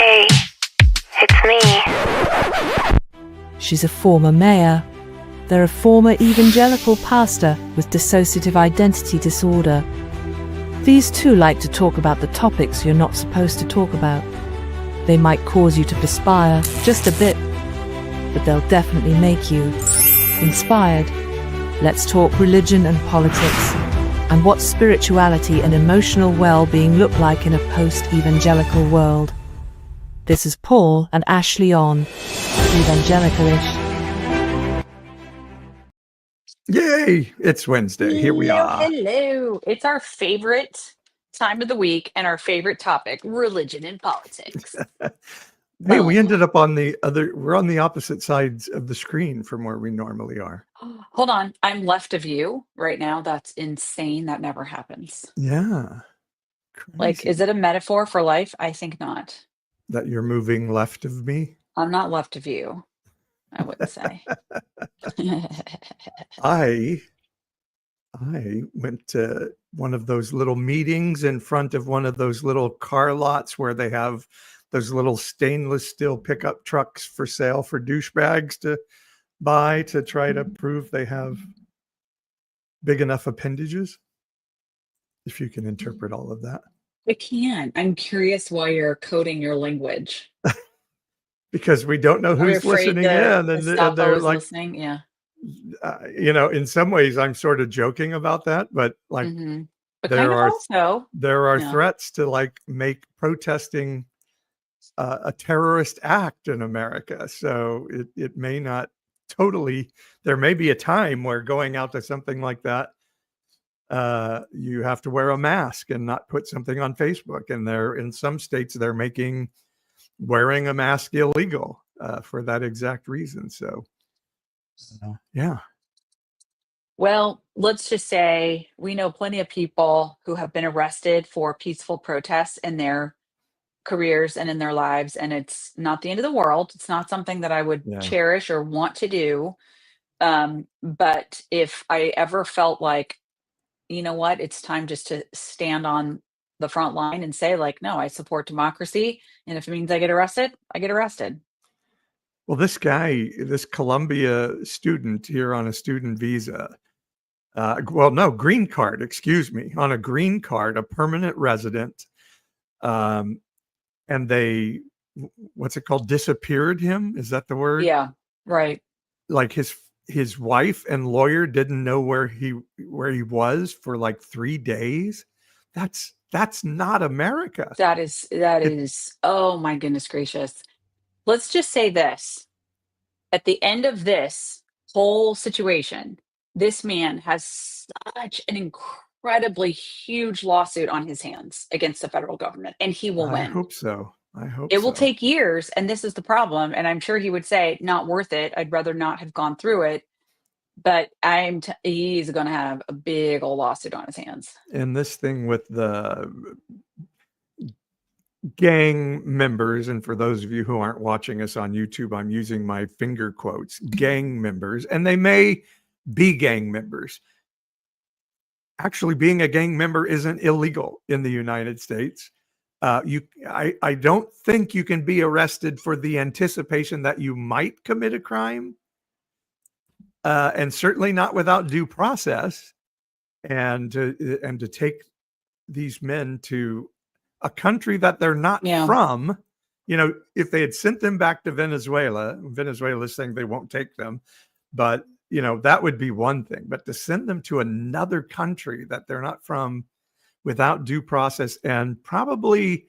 Hey, it's me. She's a former mayor. They're a former evangelical pastor with dissociative identity disorder. These two like to talk about the topics you're not supposed to talk about. They might cause you to perspire just a bit, but they'll definitely make you inspired. Let's talk religion and politics, and what spirituality and emotional well-being look like in a post-evangelical world. This is Paul and Ashley on Evangelical-ish. Yay! It's Wednesday. Here we are. Hello. It's our favorite time of the week and our favorite topic, religion and politics. Hey, we Boom. ended up we're on the opposite sides of the screen from where we normally are. Hold on. I'm left of you right now. That's insane. That never happens. Yeah. Like, Crazy. is it a metaphor for life? I think not. That you're moving left of me? I'm not left of you, I wouldn't say. I went to one of those little meetings in front of one of those little car lots where they have those little stainless steel pickup trucks for sale for douchebags to buy to try to prove they have big enough appendages. If you can interpret all of that. I can. I'm curious why you're coding your language. Because we don't know Are you who's afraid listening the in, and Gestapo they're is like, listening? Yeah. in some ways, I'm sort of joking about that, but like But there kind of are also. there threats to like make protesting a terrorist act in America. So it may not totally. There may be a time where going out to something like that, you have to wear a mask and not put something on Facebook. And in some states they're making wearing a mask illegal for that exact reason. So yeah. Well, let's just say we know plenty of people who have been arrested for peaceful protests in their careers and in their lives, and it's not the end of the world. It's not something that I would Yeah. cherish or want to do. But if I ever felt like, you know what, it's time just to stand on the front line and say, like, no, I support democracy. And if it means I get arrested, I get arrested. Well, this Columbia student here on a student visa, green card, excuse me, on a green card, a permanent resident, and they, what's it called, disappeared him? Is that the word? Yeah, right. Like his wife and lawyer didn't know where he was for like 3 days. That's not America. That is, oh my goodness gracious. Let's just say this. At the end of this whole situation, this man has such an incredibly huge lawsuit on his hands against the federal government, and he will I win. hope so. It will take years, and this is the problem, and I'm sure he would say, not worth it. I'd rather not have gone through it. But he's going to have a big old lawsuit on his hands. And this thing with the gang members, and for those of you who aren't watching us on YouTube, I'm using my finger quotes, gang members, and they may be gang members. Actually, being a gang member isn't illegal in the United States. I don't think you can be arrested for the anticipation that you might commit a crime, and certainly not without due process. And to take these men to a country that they're not from, if they had sent them back to Venezuela's saying they won't take them, but that would be one thing. But to send them to another country that they're not from without due process, and probably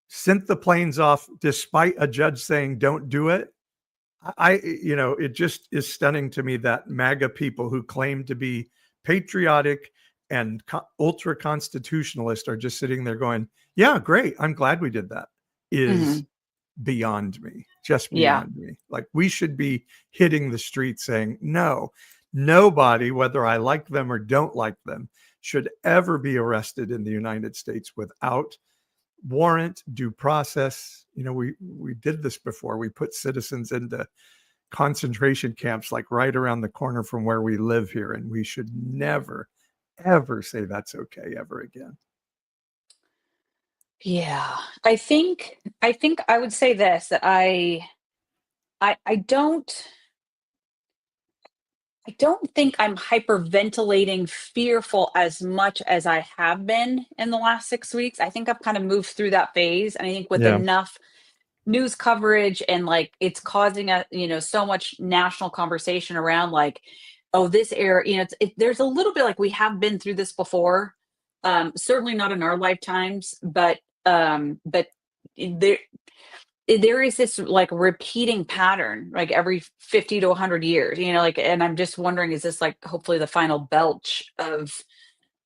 sent the planes off despite a judge saying don't do it. It just is stunning to me that MAGA people who claim to be patriotic and ultra constitutionalist are just sitting there going, yeah, great, I'm glad we did that, is beyond me, just beyond me. Like, we should be hitting the street saying, no, nobody, whether I like them or don't like them, should ever be arrested in the United States without warrant, due process. We did this before. We put citizens into concentration camps like right around the corner from where we live here, and we should never, ever say that's okay ever again. Yeah. I think I would say this, that I don't think I'm hyperventilating fearful as much as I have been in the last 6 weeks. I think I've kind of moved through that phase, and I think with Yeah. enough news coverage and, like, it's causing so much national conversation around, like, oh, this era, there's a little bit like we have been through this before. Certainly not in our lifetimes, but there there is this, like, repeating pattern, like, every 50 to 100 years, like, and I'm just wondering, is this, like, hopefully the final belch of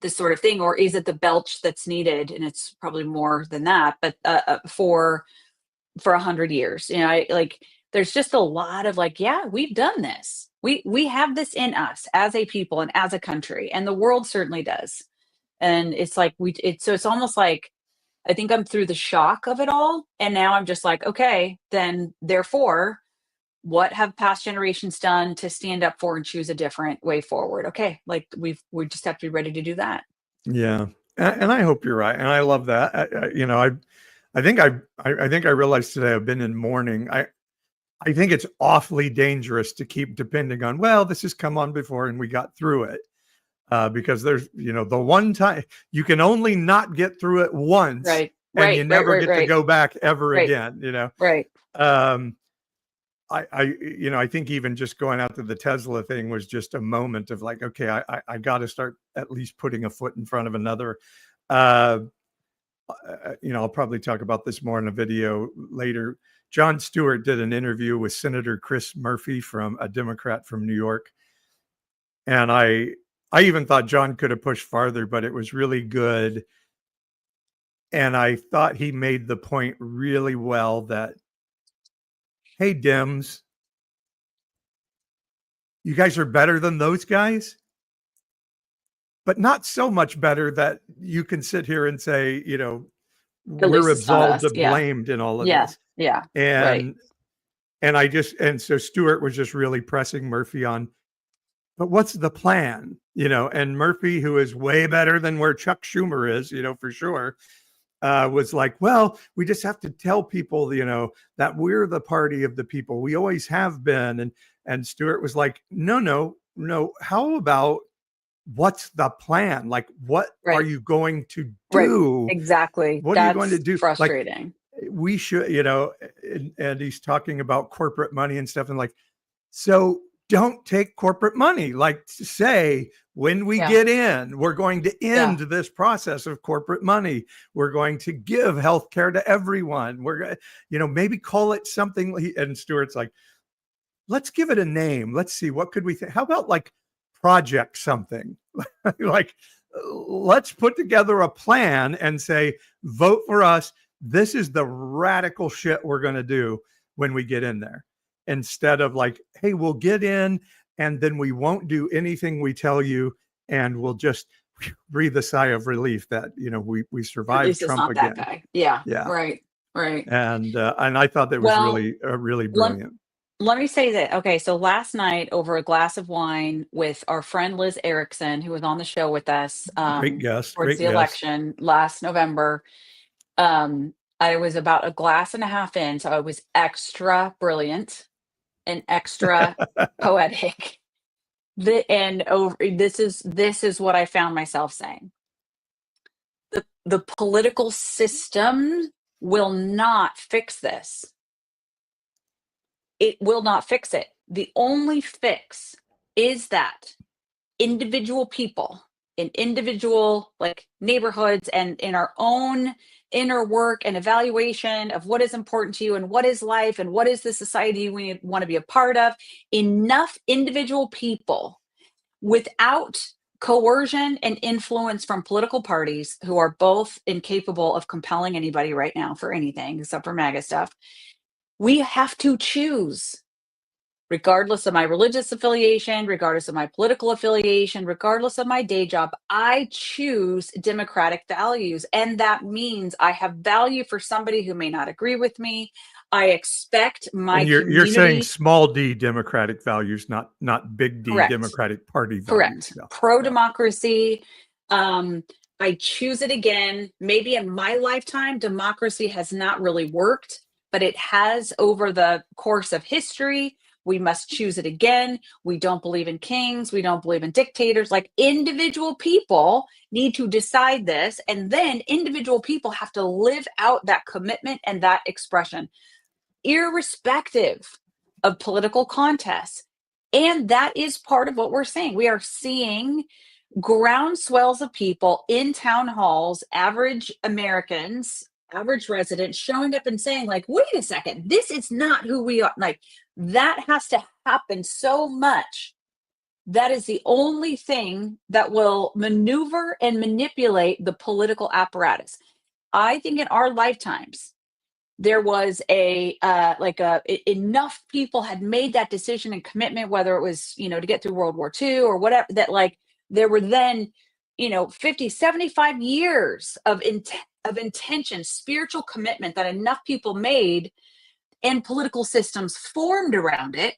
this sort of thing, or is it the belch that's needed? And it's probably more than that, but for 100 years, there's just a lot of, like, yeah, we've done this. We have this in us as a people and as a country, and the world certainly does. And it's like it's almost like I think I'm through the shock of it all, and now I'm just like, okay, then therefore, what have past generations done to stand up for and choose a different way forward? Okay, like we just have to be ready to do that. Yeah. And I hope you're right. And I love that. I think I realized today I've been in mourning. I think it's awfully dangerous to keep depending on, well, this has come on before and we got through it. Because there's, the one time you can only not get through it once, Right, and you right, right, never right, get to right, go back ever right, again. right. Um, I think even just going out to the Tesla thing was just a moment of like, okay, I got to start at least putting a foot in front of another. Uh, I'll probably talk about this more in a video later. Jon Stewart did an interview with Senator Chris Murphy, from a Democrat from New York, and I even thought John could have pushed farther, but it was really good. And I thought he made the point really well that, hey, Dems, you guys are better than those guys, but not so much better that you can sit here and say, At we're least it's not absolved us. and Yeah, blamed in all of yeah, this. yeah. Right. And and so Stewart was just really pressing Murphy on, but what's the plan? And Murphy, who is way better than where Chuck Schumer is, for sure, was like, well, we just have to tell people, that we're the party of the people. We always have been. And Stewart was like, no. How about what's the plan? Like, what are Right. you going to Right. do? Exactly. What are you going to That's do? Like, frustrating. we should, and he's talking about corporate money and stuff. And like, so don't take corporate money. Like, say, when we Yeah. get in, we're going to Yeah. end this process of corporate money. We're going to give health care to everyone. We're going to, maybe call it something. And Stewart's like, let's give it a name. Let's see, what could we think? How about like project something? Like, let's put together a plan and say, vote for us. This is the radical shit we're going to do when we get in there. Instead of like, hey, we'll get in and then we won't do anything we tell you, and we'll just breathe a sigh of relief that, we At survived least it's Trump not that again. guy. Yeah. Yeah. Right. Right. And I thought that was Well, really let brilliant. let me say that. Okay, so last night over a glass of wine with our friend Liz Erickson, who was on the show with us Great guest. towards Great the guest. election last November. I was about a glass and a half in, so I was extra brilliant and extra poetic. This is what I found myself saying. The political system will not fix this. It will not fix it. The only fix is that individual people in individual, like, neighborhoods and in our own inner work and evaluation of what is important to you and what is life and what is the society we want to be a part of, enough individual people without coercion and influence from political parties who are both incapable of compelling anybody right now for anything except for MAGA stuff. We have to choose, regardless of my religious affiliation, regardless of my political affiliation, regardless of my day job. I choose democratic values. And that means I have value for somebody who may not agree with me. I expect my And you're saying community. small d democratic values, not big D Correct. Democratic Party values. Correct. Yeah. Pro Yeah. democracy, I choose it again. Maybe in my lifetime, democracy has not really worked, but it has over the course of history. We must choose it again. We don't believe in kings. We don't believe in dictators. Like, individual people need to decide this. And then individual people have to live out that commitment and that expression, irrespective of political contests. And that is part of what we're saying. We are seeing groundswells of people in town halls, average Americans, average residents showing up and saying, like, wait a second, this is not who we are. Like, that has to happen so much. That is the only thing that will maneuver and manipulate the political apparatus. I think in our lifetimes, there was enough people had made that decision and commitment, whether it was, to get through World War II or whatever, that like there were then, 50, 75 years of intention, spiritual commitment that enough people made, and political systems formed around it.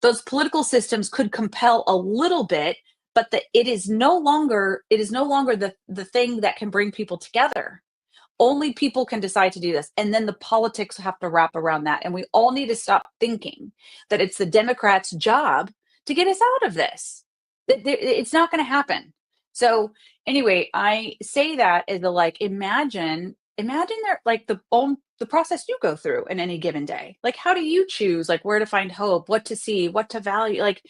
Those political systems could compel a little bit, but it is no longer the thing that can bring people together. Only people can decide to do this. And then the politics have to wrap around that. And we all need to stop thinking that it's the Democrats' job to get us out of this. It's not going to happen. So anyway, I say that as imagine there, like the process you go through in any given day. Like, how do you choose, like, where to find hope, what to see, what to value? Like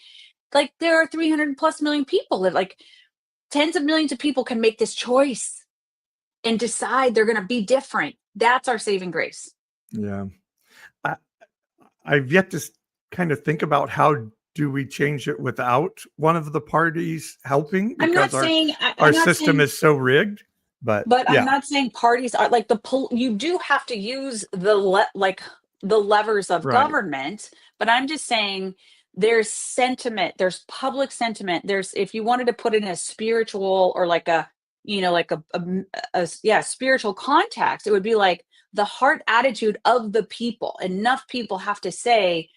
there are 300 plus million people that, like, tens of millions of people can make this choice and decide they're going to be different. That's our saving grace. Yeah. I've yet to kind of think about how do we change it without one of the parties helping, because our system is so rigged. But I'm not saying parties are like you do have to use the levers of government, but I'm just saying there's sentiment, there's public sentiment, there's, if you wanted to put it in a spiritual or like a spiritual context, it would be like the heart attitude of the people. Enough people have to say,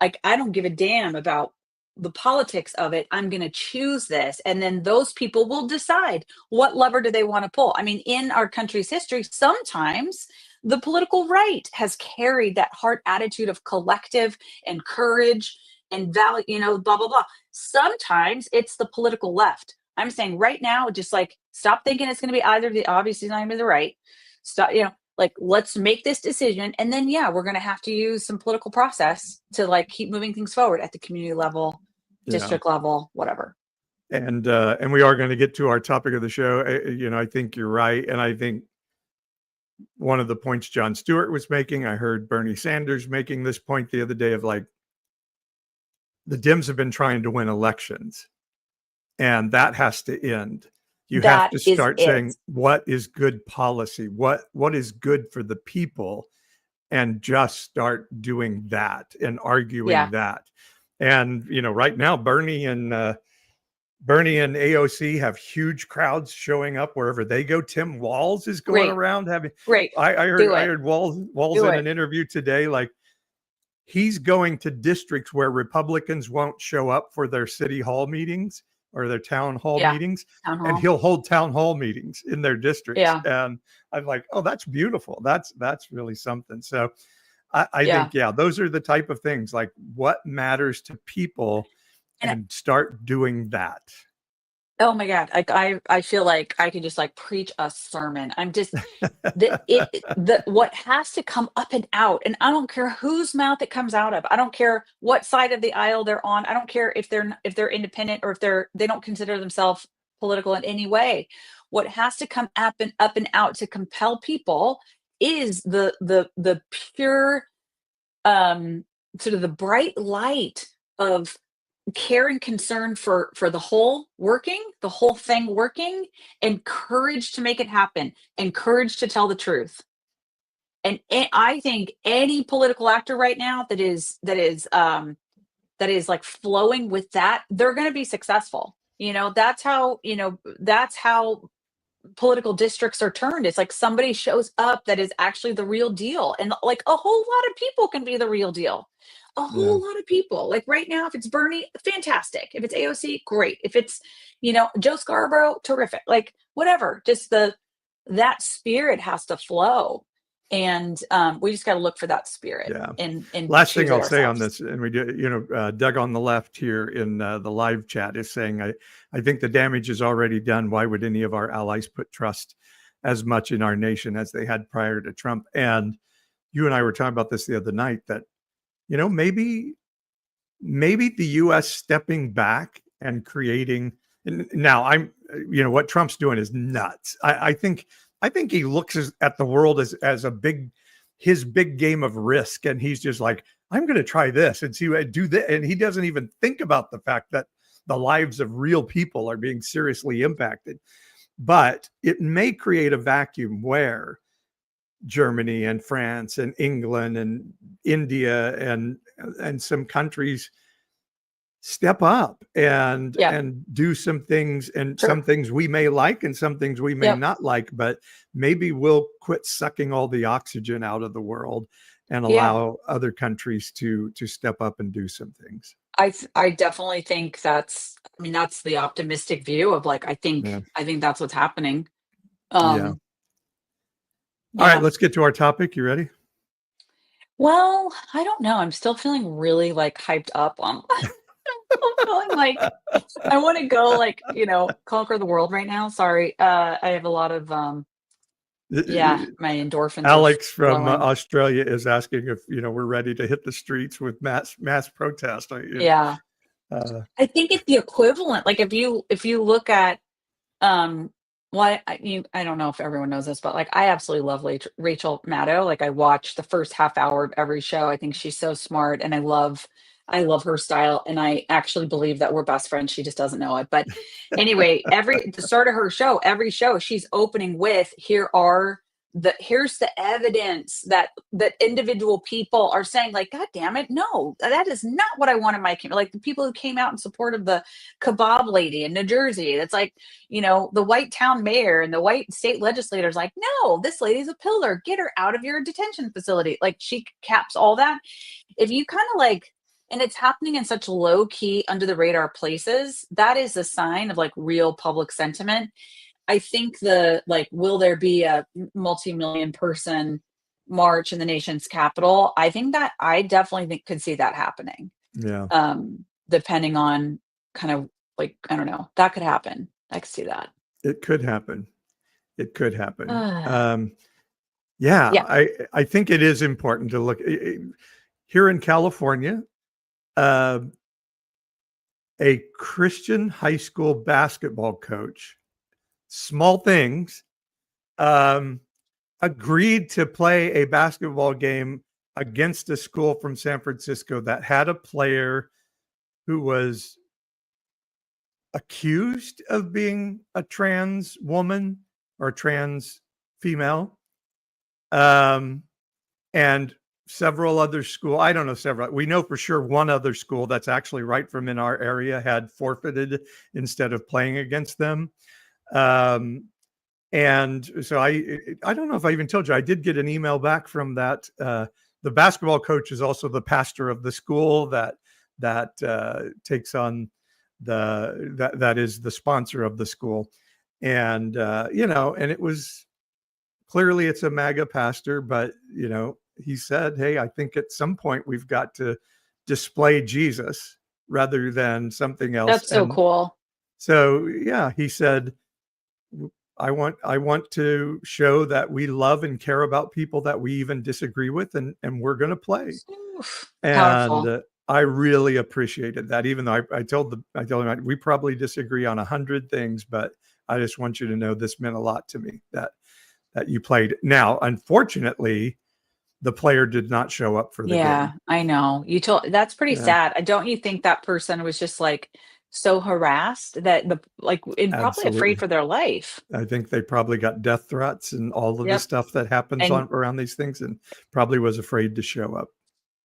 like, I don't give a damn about the politics of it. I'm going to choose this. And then those people will decide what lever do they want to pull. I mean, in our country's history, sometimes the political right has carried that heart attitude of collective and courage and value, blah, blah, blah. Sometimes it's the political left. I'm saying right now, just like, stop thinking it's going to be either obviously not even the right. Stop, let's make this decision. And then, we're going to have to use some political process to like keep moving things forward at the community level, district level, whatever. And we are going to get to our topic of the show. I think you're right. And I think one of the points Jon Stewart was making, I heard Bernie Sanders making this point the other day of like, the Dems have been trying to win elections. And that has to end. You have to start saying what is good policy, what is good for the people, and just start doing that and arguing that. And right now, Bernie and AOC have huge crowds showing up wherever they go. Tim Walz is going around having. I heard Walz in an interview today, like, he's going to districts where Republicans won't show up for their city hall meetings or their town hall meetings, and he'll hold town hall meetings in their districts. And I'm like, oh, that's beautiful. That's really something. So I think, those are the type of things, like, what matters to people, and start doing that. Oh my God. I feel like I could just like preach a sermon. I'm just, what has to come up and out, and I don't care whose mouth it comes out of. I don't care what side of the aisle they're on. I don't care if they're independent or if they don't consider themselves political in any way. What has to come up and out to compel people is the pure, sort of the bright light of care and concern for the whole thing working, and courage to make it happen, and courage to tell the truth. And I think any political actor right now that is like flowing with that, they're going to be successful. That's how political districts are turned. It's like somebody shows up that is actually the real deal. And like a whole lot of people can be the real deal. A Yeah. whole lot of people. Like right now, if it's Bernie, fantastic. If it's AOC, great. If it's, Joe Scarborough, terrific. Like whatever. Just that spirit has to flow. And we just got to look for that spirit Yeah. and Last choose thing it I'll say on ourselves. this, and we did, Doug on the left here in the live chat is saying, I think the damage is already done. Why would any of our allies put trust as much in our nation as they had prior to Trump? And you and I were talking about this the other night that, maybe the U.S. stepping back and creating. And now what Trump's doing is nuts. I think he looks at the world as his big game of risk, and he's just like, I'm going to try this and see what I do that, and he doesn't even think about the fact that the lives of real people are being seriously impacted. But it may create a vacuum where Germany and France and England and India and some countries step up and Yeah. do some things, and Sure. some things we may like and some things we may Yep. not like, but maybe we'll quit sucking all the oxygen out of the world and Yeah. allow other countries to step up and do some things. I definitely think that's the optimistic view of like, I Yeah. think that's what's happening. Yeah. Um, All right, yeah. let's get to our topic. You ready? Well, I don't know. I'm still feeling really like hyped up on I'm feeling like I want to go like, conquer the world right now. Sorry. I have a lot of yeah, my endorphins are Alex from flowing. Australia is asking if we're ready to hit the streets with mass protest. Yeah. Uh, I think it's the equivalent. Like if you look at Um, well, I don't know if everyone knows this, but like I absolutely love Rachel Maddow. Like I watch the first half hour of every show. I think she's so smart, and I love her style, and I actually believe that we're best friends. She just doesn't know it. But anyway, the start of her show, every show, she's opening with here's the evidence that individual people are saying, like, God damn it, no, that is not what I want in my community. Like the people who came out in support of the kebab lady in New Jersey. It's like, the white town mayor and the white state legislators like, no, this lady's a pillar. Get her out of your detention facility. Like she caps all that. If you kind of like, and it's happening in such low key under the radar places, that is a sign of like real public sentiment. I think will there be a multi-million person march in the nation's capital? I definitely think could see that happening. yeah, Depending on kind of like, I don't know, that could happen. I could see that. it could happen. It could happen. Yeah. I think it is important to look here in California. A Christian high school basketball coach, small things, agreed to play a basketball game against a school from San Francisco that had a player who was accused of being a trans woman or trans female. And several other schools, I don't know, several, we know for sure one other school that's actually right from in our area had forfeited instead of playing against them. And so I don't know if I even told you, I did get an email back from that. The basketball coach is also the pastor of the school that takes on that is the sponsor of the school. And, and it was clearly it's a MAGA pastor, but, he said, hey, I think at some point we've got to display Jesus rather than something else. That's so cool. So, yeah, he said, I want to show that we love and care about people that we even disagree with, and we're going to play. Oof, powerful. And I really appreciated that, even though I told him we probably disagree on 100 things, but I just want you to know this meant a lot to me that you played. Now, unfortunately, the player did not show up for the Yeah, game. I know. That's pretty Yeah. sad. Don't you think that person was just like so harassed that and probably Absolutely. afraid for their life? I think they probably got death threats and all of the Yep. stuff that happens And around these things, and probably was afraid to show up.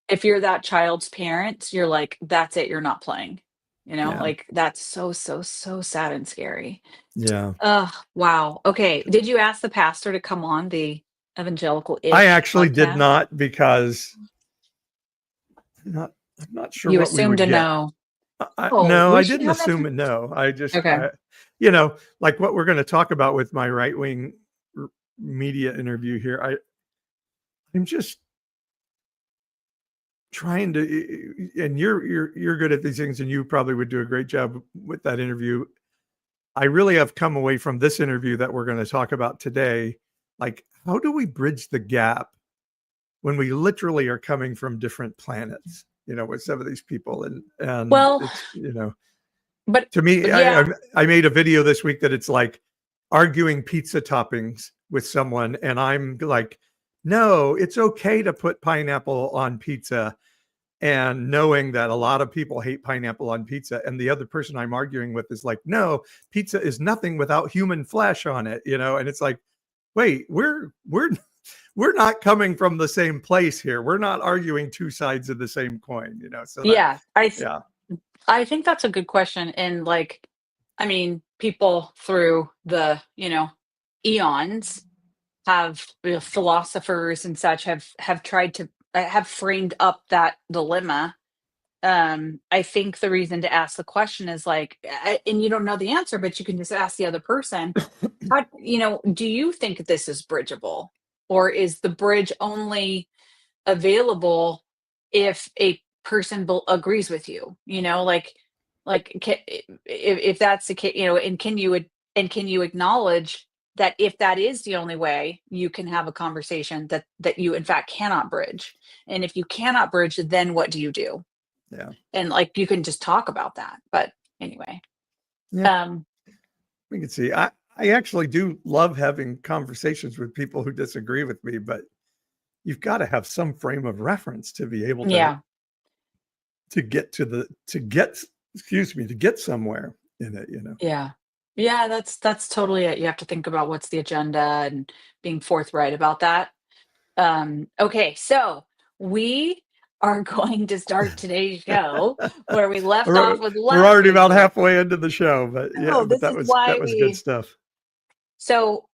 if you're that child's parent, you're like, that's it, you're not playing. Yeah. like that's so, so, so sad and scary. Yeah. Wow. Okay. Did you ask the pastor to come on the I evangelical-ish actually did podcast? not because I'm not sure You what we assumed would a get. no. Oh, No, we I should didn't have that. assume a no. I just, Okay. like what we're going to talk about with my right wing media interview here. I'm just trying to, and you're good at these things, and you probably would do a great job with that interview. I really have come away from this interview that we're going to talk about today. Like, how do we bridge the gap when we literally are coming from different planets? With some of these people, and Well, it's but to me, yeah, I made a video this week that it's like arguing pizza toppings with someone, and I'm like, no, it's okay to put pineapple on pizza, and knowing that a lot of people hate pineapple on pizza, and the other person I'm arguing with is like, no, pizza is nothing without human flesh on it, and it's like, wait, we're not coming from the same place here. We're not arguing two sides of the same coin, so that, yeah, yeah. I think that's a good question. And like, I mean, people through the, eons have philosophers and such have tried to have framed up that dilemma. I think the reason to ask the question is like, and you don't know the answer, but you can just ask the other person, how, do you think this is bridgeable? Or is the bridge only available if a person agrees with you, if that's the case, and can you acknowledge that if that is the only way you can have a conversation that you in fact cannot bridge, and if you cannot bridge, then what do you do? Yeah. And like you can just talk about that. But anyway, Yeah. We can see. I actually do love having conversations with people who disagree with me, but you've got to have some frame of reference to be able yeah, to get to get somewhere in it, yeah, yeah, that's totally it. You have to think about what's the agenda and being forthright about that. Okay, so we are going to start today's show where we left off with We're last already week's about show. halfway into the show, but yeah, Oh, but this is why that was good we stuff. so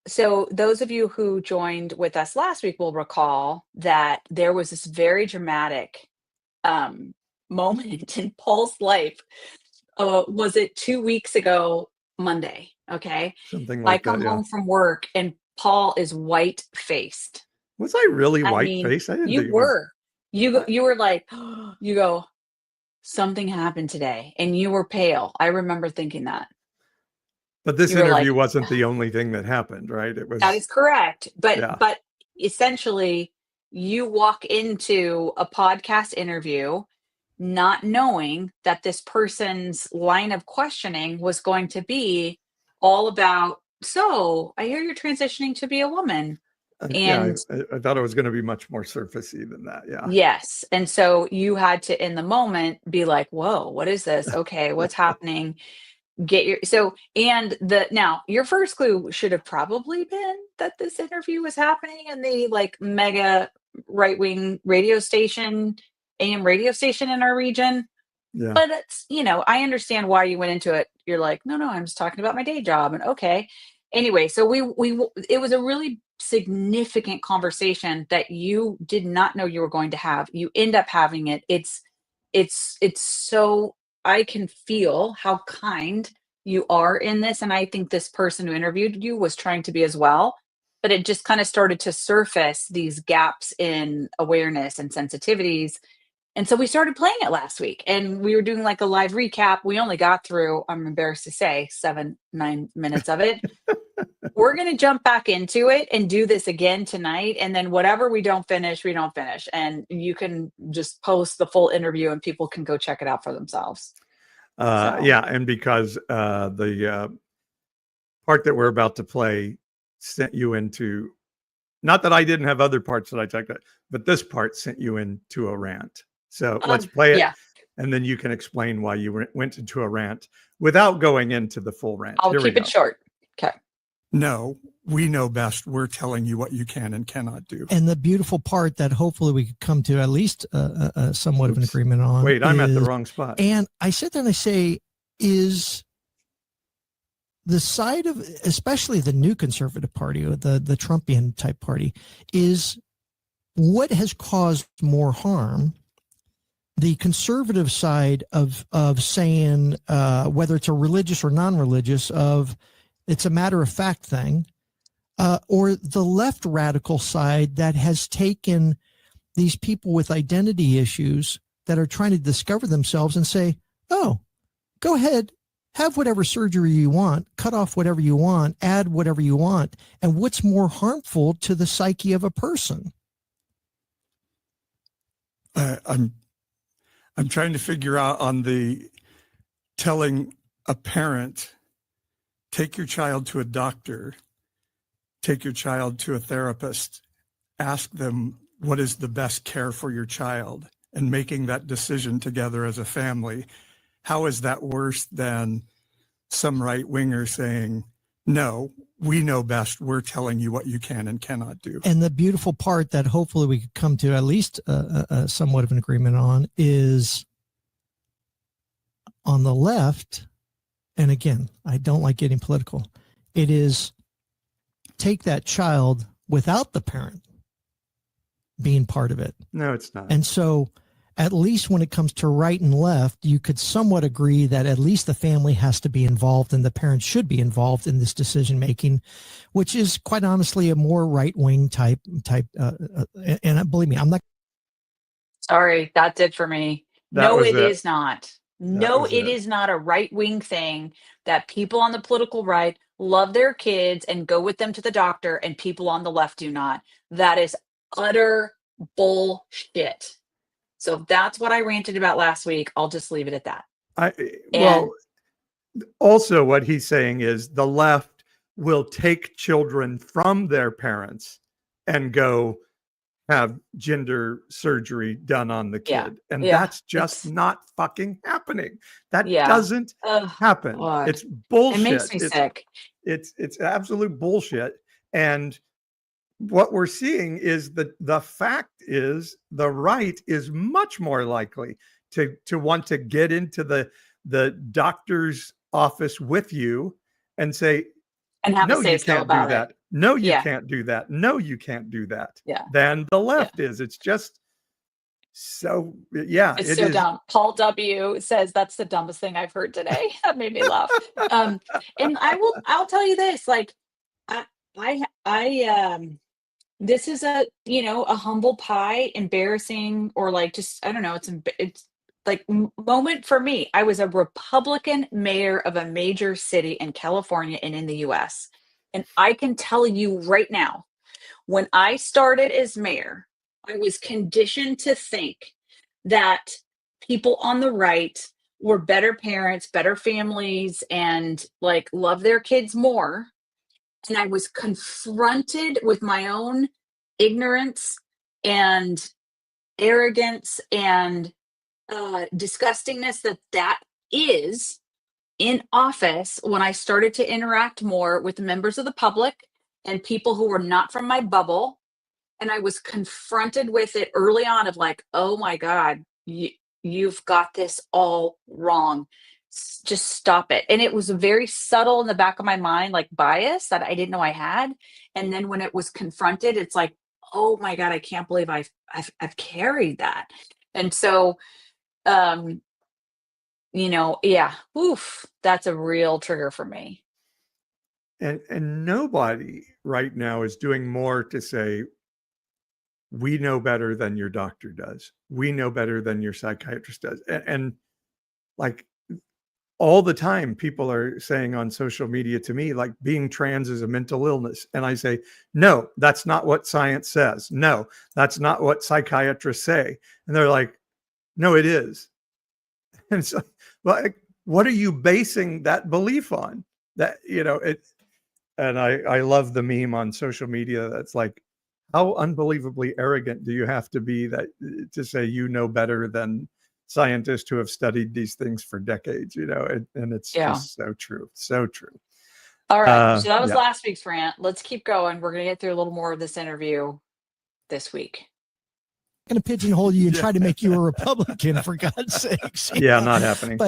those of you who joined with us last week will recall that there was this very dramatic um moment in Paul's life. Was it 2 weeks ago Monday? Okay. Something I like that, come yeah. home from work and Paul is white faced. Was I really I white mean, faced? I didn't you think it was. were. You were like, you go, something happened today, and you were pale. I remember thinking that. But this You were like, interview wasn't the only thing that happened, right? It that was, is correct. But yeah. essentially, you walk into a podcast interview not knowing that this person's line of questioning was going to be all about, so I hear you're transitioning to be a woman. Yeah, And I thought it was going to be much more surfacey than that. Yeah. yes. And so you had to, in the moment, be like, whoa, what is this? Okay, what's happening? And now your first clue should have probably been that this interview was happening in the like mega right wing radio station, AM radio station in our region. Yeah. But it's, I understand why you went into it. You're like, no, I'm just talking about my day job. And okay. Anyway, so it was a really significant conversation that you did not know you were going to have. You end up having it. It's so, I can feel how kind you are in this. And I think this person who interviewed you was trying to be as well. But it just kind of started to surface these gaps in awareness and sensitivities, and so we started playing it last week, and we were doing like a live recap. We only got through, I'm embarrassed to say, 7-9 minutes of it. We're going to jump back into it and do this again tonight. And then whatever we don't finish, we don't finish. And you can just post the full interview and people can go check it out for themselves. Yeah. And because the part that we're about to play sent you into, not that I didn't have other parts that I checked out, but this part sent you into a rant. So let's play it. Yeah. And then you can explain why you went into a rant without going into the full rant. I'll Here we keep it go. short. Okay. No, we know best. We're telling you what you can and cannot do. And the beautiful part that hopefully we could come to at least somewhat of an agreement on. Wait, I'm at the wrong spot. And I sit there and I say, is the side of, especially the new conservative party or the Trumpian type party, is what has caused more harm? The conservative side of saying, whether it's a religious or non-religious, of it's a matter of fact thing, or the left radical side that has taken these people with identity issues that are trying to discover themselves and say, oh, go ahead, have whatever surgery you want, cut off whatever you want, add whatever you want. And what's more harmful to the psyche of a person? I'm trying to figure out on the telling a parent, take your child to a doctor, take your child to a therapist, ask them what is the best care for your child, and making that decision together as a family. How is that worse than some right winger saying, no, we know best. We're telling you what you can and cannot do. And the beautiful part that hopefully we could come to at least somewhat of an agreement on is on the left. And again, I don't like getting political. It is take that child without the parent being part of it. No, it's not. And so at least when it comes to right and left, you could somewhat agree that at least the family has to be involved and the parents should be involved in this decision making, which is quite honestly a more right wing type. And believe me, I'm not. Sorry, that's it for me. That No, was it it. is not. No, was it it. is not a right wing thing that people on the political right love their kids and go with them to the doctor, and people on the left do not. That is utter bullshit. So if that's what I ranted about last week, I'll just leave it at that. Well, also what he's saying is the left will take children from their parents and go have gender surgery done on the kid. And that's just not fucking happening. That doesn't happen. God. It's bullshit. It makes me sick. It's absolute bullshit. And what we're seeing is that the fact is the right is much more likely to want to get into the doctor's office with you and say, and have no, a say you so can't about do that. it. No, you can't do that. No, you can't do that. Yeah. Than the left is. It's just so, It's so dumb. Paul W says that's the dumbest thing I've heard today. That made me laugh. And I'll tell you this, like, this is a humble pie, embarrassing, or like, just, I don't know. It's like moment for me. I was a Republican mayor of a major city in California and in the US. And I can tell you right now, when I started as mayor, I was conditioned to think that people on the right were better parents, better families, and like love their kids more. And I was confronted with my own ignorance and arrogance and disgustingness that is in office when I started to interact more with members of the public and people who were not from my bubble. And I was confronted with it early on of like, oh my God, you've got this all wrong. Just stop it. And it was very subtle in the back of my mind, like bias that I didn't know I had. And then when it was confronted, it's like, oh my God, I can't believe I've carried that. And so, that's a real trigger for me. And nobody right now is doing more to say, we know better than your doctor does. We know better than your psychiatrist does. And like all the time, people are saying on social media to me, like, being trans is a mental illness. And I say, no, that's not what science says. No, that's not what psychiatrists say. And they're like, no, it is. And so, like, what are you basing that belief on? That, and I love the meme on social media that's like, how unbelievably arrogant do you have to be to say you know better than scientists who have studied these things for decades, and it's just so true. So true. All right. So that was Yeah. last week's rant. Let's keep going. We're going to get through a little more of this interview this week. I'm going to pigeonhole you and Yeah. try to make you a Republican, for God's sakes. Yeah, not happening.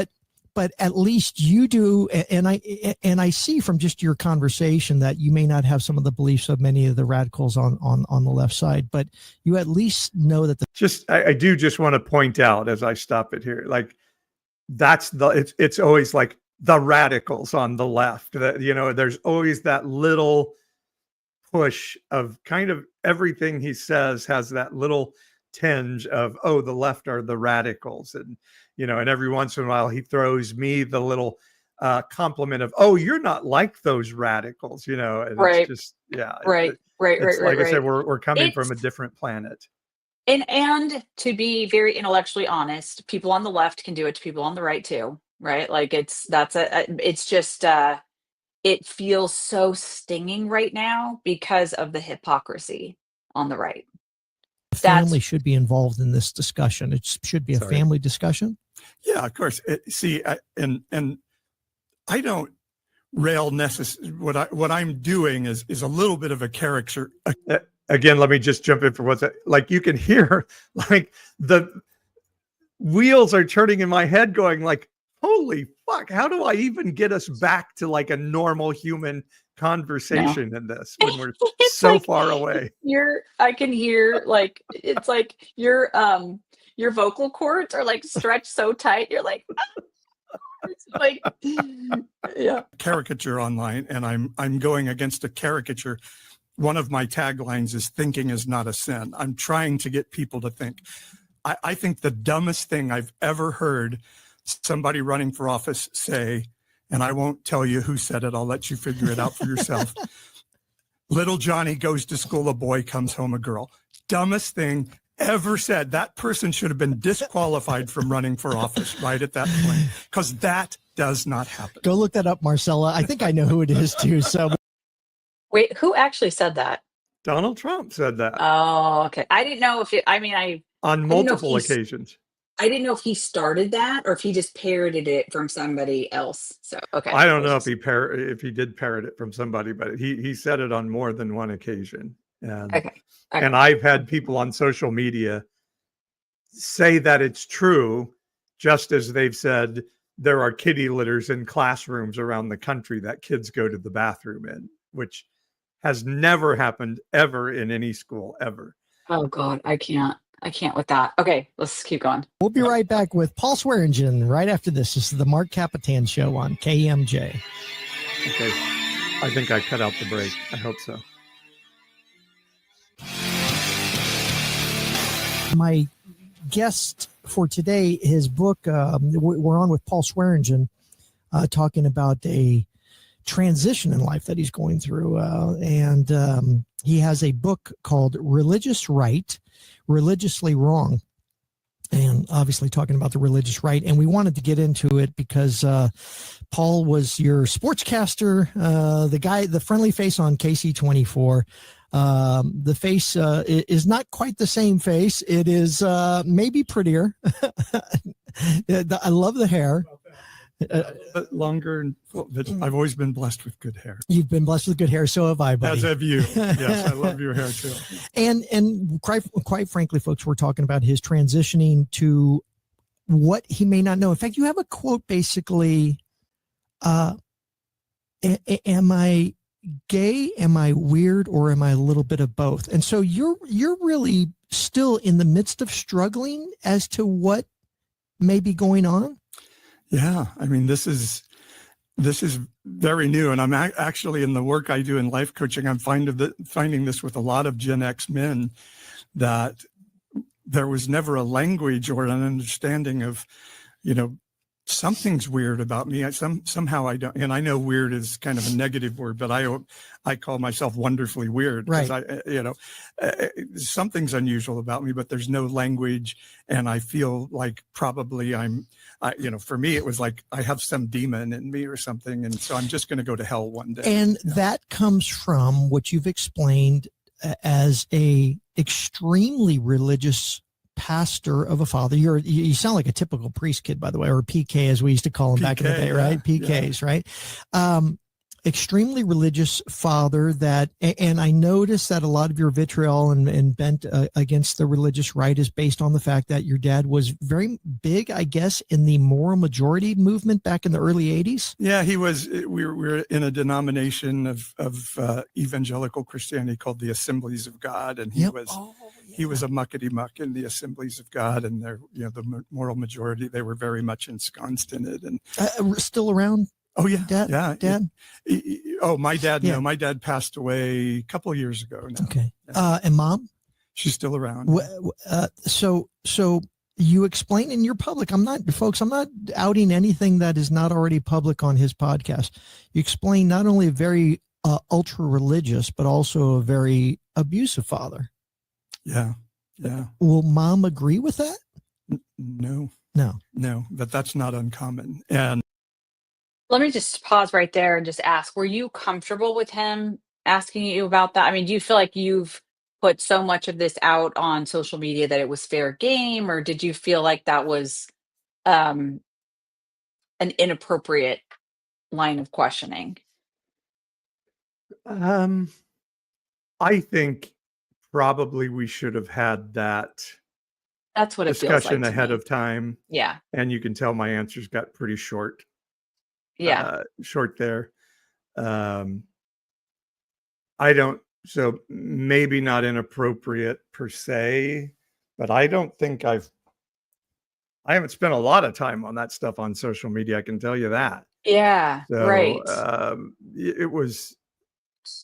But at least you do, and I see from just your conversation that you may not have some of the beliefs of many of the radicals on the left side, but you at least know that I do just want to point out as I stop it here, like it's always like the radicals on the left, that, you know, there's always that little push of kind of everything he says has that little tinge of, oh, the left are the radicals. And, you know, and every once in a while he throws me the little compliment of, oh, you're not like those radicals, you know, and Right. it's just, yeah. Right. It's like I said, we're coming from a different planet. And to be very intellectually honest, people on the left can do it to people on the right too, right? Like it's just it feels so stinging right now because of the hypocrisy on the right. family should be involved in this discussion. It should be a family discussion. Yeah, of course. And I don't rail what I'm doing is a little bit of a caricature. Again, let me just jump in for what's that. Like, you can hear like the wheels are turning in my head going like, holy fuck, how do I even get us back to like a normal human conversation in this when we're so like, far away? I can hear like, it's like your vocal cords are like stretched so tight. You're like, it's like, yeah. Caricature online, and I'm going against a caricature. One of my taglines is "Thinking is not a sin." I'm trying to get people to think. I think the dumbest thing I've ever heard somebody running for office say, and I won't tell you who said it, I'll let you figure it out for yourself. Little Johnny goes to school, a boy comes home, a girl. Dumbest thing ever said. That person should have been disqualified from running for office right at that point, because that does not happen. Go look that up, Marcella. I think I know who it is too. So, wait, who actually said that? Donald Trump said that. Oh, okay. I didn't know if on multiple occasions. I didn't know if he started that or if he just parroted it from somebody else. So, okay. I don't know if he did parrot it from somebody, but he said it on more than one occasion. And, okay. And I've had people on social media say that it's true, just as they've said there are kitty litters in classrooms around the country that kids go to the bathroom in, which has never happened ever in any school ever. Oh God, I can't with that. Okay, let's keep going. We'll be right back with Paul Swearingen right after this. This is the Mark Capitan Show on KMJ. Okay. I think I cut out the break. I hope so. My guest for today, his book, we're on with Paul Swearingen, talking about a transition in life that he's going through. And he has a book called Religious Right, Religiously Wrong, and obviously talking about the religious right. And we wanted to get into it because Paul was your sportscaster, the friendly face on KC24. The face is not quite the same face. It is maybe prettier. I love the hair. But longer, but I've always been blessed with good hair. You've been blessed with good hair, so have I, buddy. As have you. Yes, I love your hair too. And quite frankly, folks, we're talking about his transitioning to what he may not know. In fact, you have a quote basically, am I gay? Am I weird? Or am I a little bit of both? And so you're really still in the midst of struggling as to what may be going on. Yeah, I mean, this is very new, and I'm actually in the work I do in life coaching. I'm finding this with a lot of Gen X men, that there was never a language or an understanding of, something's weird about me. Somehow I don't, and I know weird is kind of a negative word, but I call myself wonderfully weird, because something's unusual about me, but there's no language, and I feel like probably for me it was like I have some demon in me or something, and so I'm just going to go to hell one day. And that comes from what you've explained as a extremely religious pastor of a father. You sound like a typical priest kid, by the way, or PK as we used to call him back in the day, right? PKs, right? extremely religious father that, and I noticed that a lot of your vitriol and bent against the religious right is based on the fact that your dad was very big, I guess, in the moral majority movement back in the early 80s. Yeah, he was. We were in a denomination of evangelical Christianity called the Assemblies of God, and he Yep. was Oh, he was a muckety muck in the Assemblies of God, and they're, the moral majority. They were very much ensconced in it, and still around. oh yeah, Dad, yeah. Dad. My dad. Yeah. No, my dad passed away a couple of years ago now. Okay. Yeah. And Mom? She's still around. So you explain in your public, I'm not outing anything that is not already public on his podcast. You explain not only a very ultra religious, but also a very abusive father. Yeah. Yeah. Will Mom agree with that? No, No. but that's not uncommon. And Let me just pause right there and just ask, were you comfortable with him asking you about that? I mean, do you feel like you've put so much of this out on social media that it was fair game, or did you feel like that was an inappropriate line of questioning? I think probably we should have had that That's what it feels like discussion to ahead me. of time, Yeah. and you can tell my answers got pretty short. Yeah. Short there. I don't. So maybe not inappropriate per se, but I don't think I haven't spent a lot of time on that stuff on social media. I can tell you that. Yeah. So Right. it was,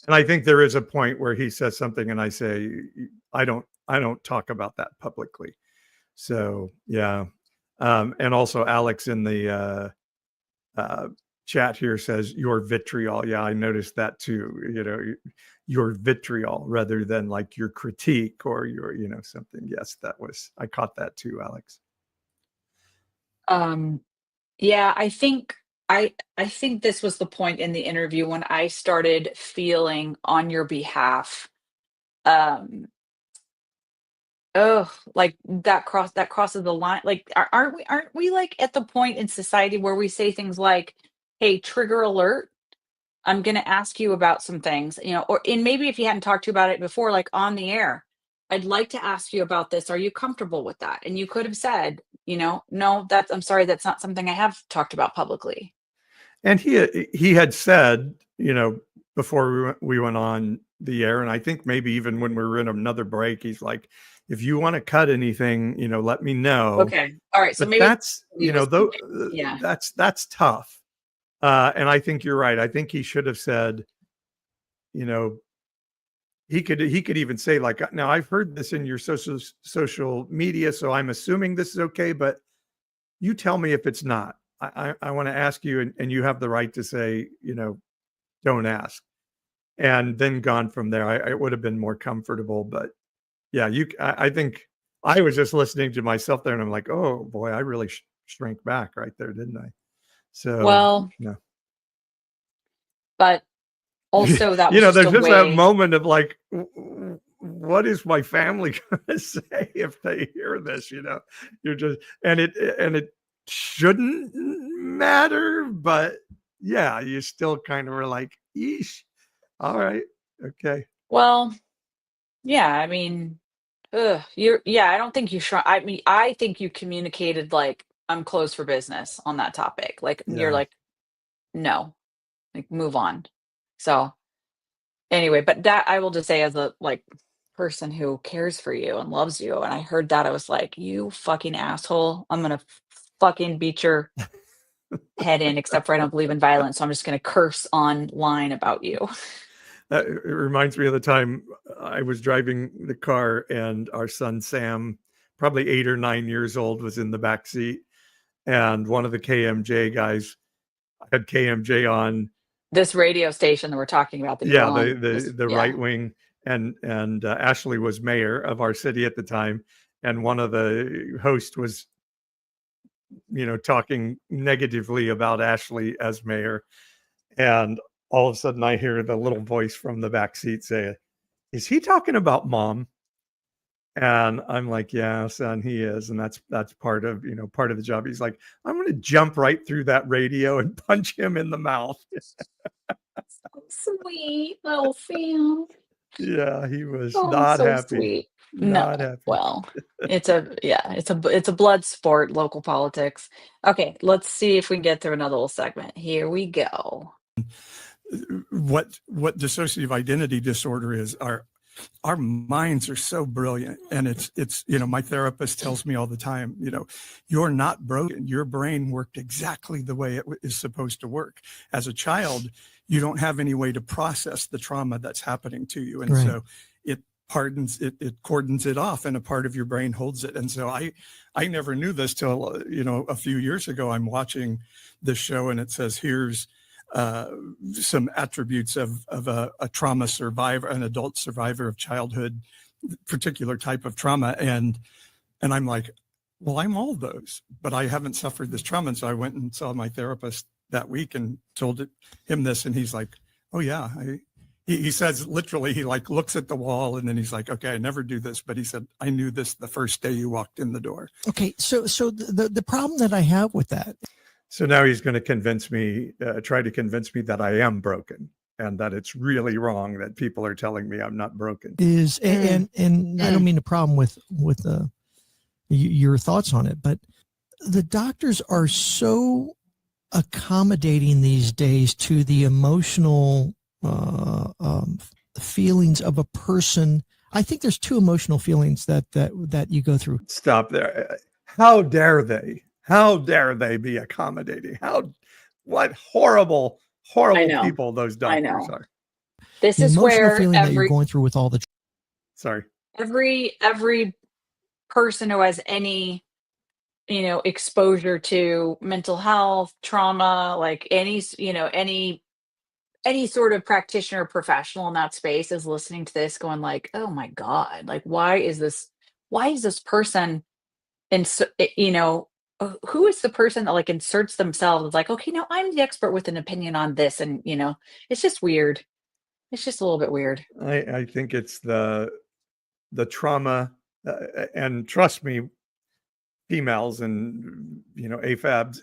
and I think there is a point where he says something and I say, I don't talk about that publicly. So yeah. And also Alex in the chat here says your vitriol. Yeah, I noticed that too. Your vitriol rather than like your critique or your, something. Yes, I caught that too, Alex. Yeah, I think this was the point in the interview when I started feeling on your behalf. Um, oh, like that crosses the line. Like, aren't we like at the point in society where we say things like, "Hey, trigger alert. I'm going to ask you about some things," or and maybe if you hadn't talked to about it before, like on the air, I'd like to ask you about this. Are you comfortable with that? And you could have said, no, I'm sorry, that's not something I have talked about publicly. And he had said, before we went on the air, and I think maybe even when we were in another break, he's like, if you want to cut anything, let me know. Okay. All right. So But maybe that's, he was though, thinking, yeah. that's tough. And I think you're right. I think he should have said, he could even say like, now I've heard this in your social media, so I'm assuming this is okay, but you tell me if it's not. I want to ask you, and you have the right to say, don't ask. And then gone from there. I would have been more comfortable, but yeah, I think I was just listening to myself there, and I'm like, oh boy, I really shrank back right there, didn't I? So, Well, no. but also that was there's just a just that way. moment of like, what is my family going to say if they hear this? You're just, and it shouldn't matter, but yeah, you still kind of were like, eesh. All right. Okay. Well, yeah, I mean, I don't think you I mean, I think you communicated like, I'm closed for business on that topic. Like, you're Yeah. like, no, like, move on. So anyway, but that I will just say as a like person who cares for you and loves you, and I heard that I was like, you fucking asshole. I'm gonna fucking beat your head in, except for I don't believe in violence. So I'm just gonna curse online about you. It reminds me of the time I was driving the car and our son Sam, probably 8 or 9 years old, was in the back seat, and one of the KMJ guys had KMJ on. This radio station that we're talking about that you're Yeah, on. the right wing, and Ashley was mayor of our city at the time, and one of the hosts was, talking negatively about Ashley as mayor, and all of a sudden I hear the little voice from the back seat say, "Is he talking about mom?" And I'm like, yeah, son, he is. And that's part of, part of the job. He's like, I'm going to jump right through that radio and punch him in the mouth. So sweet, little Sam. Yeah, he was Oh, not so happy. sweet. No, Not happy. well, it's a blood sport, local politics. Okay, let's see if we can get through another little segment. Here we go. What dissociative identity disorder is, our minds are so brilliant, and it's my therapist tells me all the time, you're not broken. Your brain worked exactly the way it is supposed to work. As a child, you don't have any way to process the trauma that's happening to you, and Right. so it cordons it off, and a part of your brain holds it. And so I never knew this till a few years ago. I'm watching this show, and it says here's some attributes of a trauma survivor, an adult survivor of childhood, particular type of trauma. And I'm like, well, I'm all those, but I haven't suffered this trauma. And so I went and saw my therapist that week and told him this. And he's like, oh yeah. He says literally, he like looks at the wall and then he's like, okay, I never do this. But he said, I knew this the first day you walked in the door. Okay. So the problem that I have with that. So now he's going to try to convince me that I am broken and that it's really wrong that people are telling me I'm not broken. And I don't mean a problem with your thoughts on it, but the doctors are so accommodating these days to the emotional feelings of a person. I think there's two emotional feelings that you go through. Stop there. How dare they? How dare they be accommodating? What horrible people those doctors are. This The is emotional where feeling that you're going through with all the. Sorry. every person who has any exposure to mental health, trauma, like any sort of practitioner or professional in that space is listening to this going like, oh my God, like why is this person who is the person that like inserts themselves like, okay, now I'm the expert with an opinion on this, and it's just weird. It's just a little bit weird. I think it's the trauma, and trust me, females and AFABs,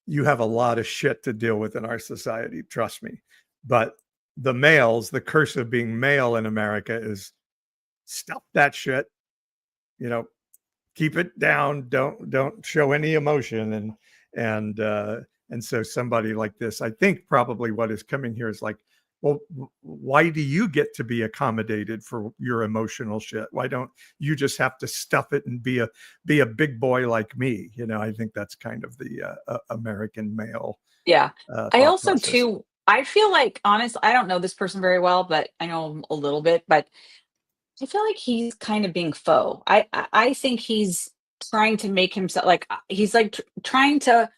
you have a lot of shit to deal with in our society, trust me. But the males, the curse of being male in America is stop that shit, keep it down, don't show any emotion. And so somebody like this, I think probably what is coming here is like, well, why do you get to be accommodated for your emotional shit? Why don't you just have to stuff it and be a big boy like me? I think that's kind of the American male. Yeah. I also process. too, I feel like, honestly, I don't know this person very well, but I know him a little bit, but I feel like he's kind of being faux. I think he's trying to make himself like, he's like trying to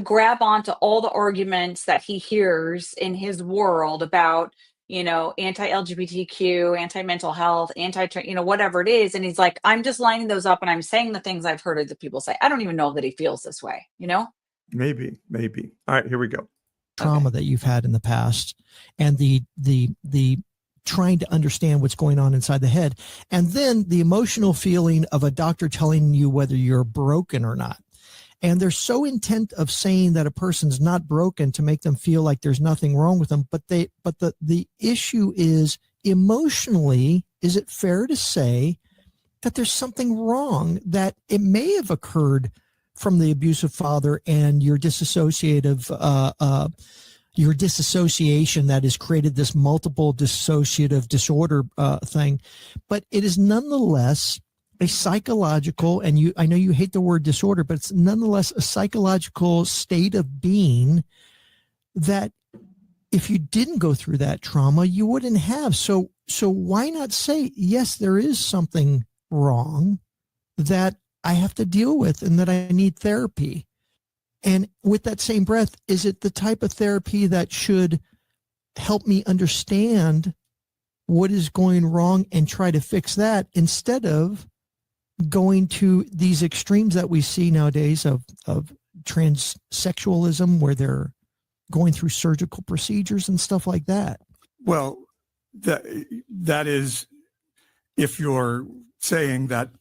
grab onto all the arguments that he hears in his world about, anti-LGBTQ, anti-mental health, whatever it is. And he's like, I'm just lining those up and I'm saying the things I've heard other people say. I don't even know that he feels this way, Maybe. All right, here we go. Trauma that you've had in the past, and the trying to understand what's going on inside the head, and then the emotional feeling of a doctor telling you whether you're broken or not. And they're so intent of saying that a person's not broken to make them feel like there's nothing wrong with them. But the issue is, emotionally, is it fair to say that there's something wrong, that it may have occurred from the abusive father and your your disassociation that has created this multiple dissociative disorder thing, but it is nonetheless a psychological, and I know you hate the word disorder, but it's nonetheless a psychological state of being that if you didn't go through that trauma, you wouldn't have. So why not say, yes, there is something wrong that I have to deal with and that I need therapy? And with that same breath, is it the type of therapy that should help me understand what is going wrong and try to fix that, instead of going to these extremes that we see nowadays of transsexualism, where they're going through surgical procedures and stuff like that? Well, that is if you're saying that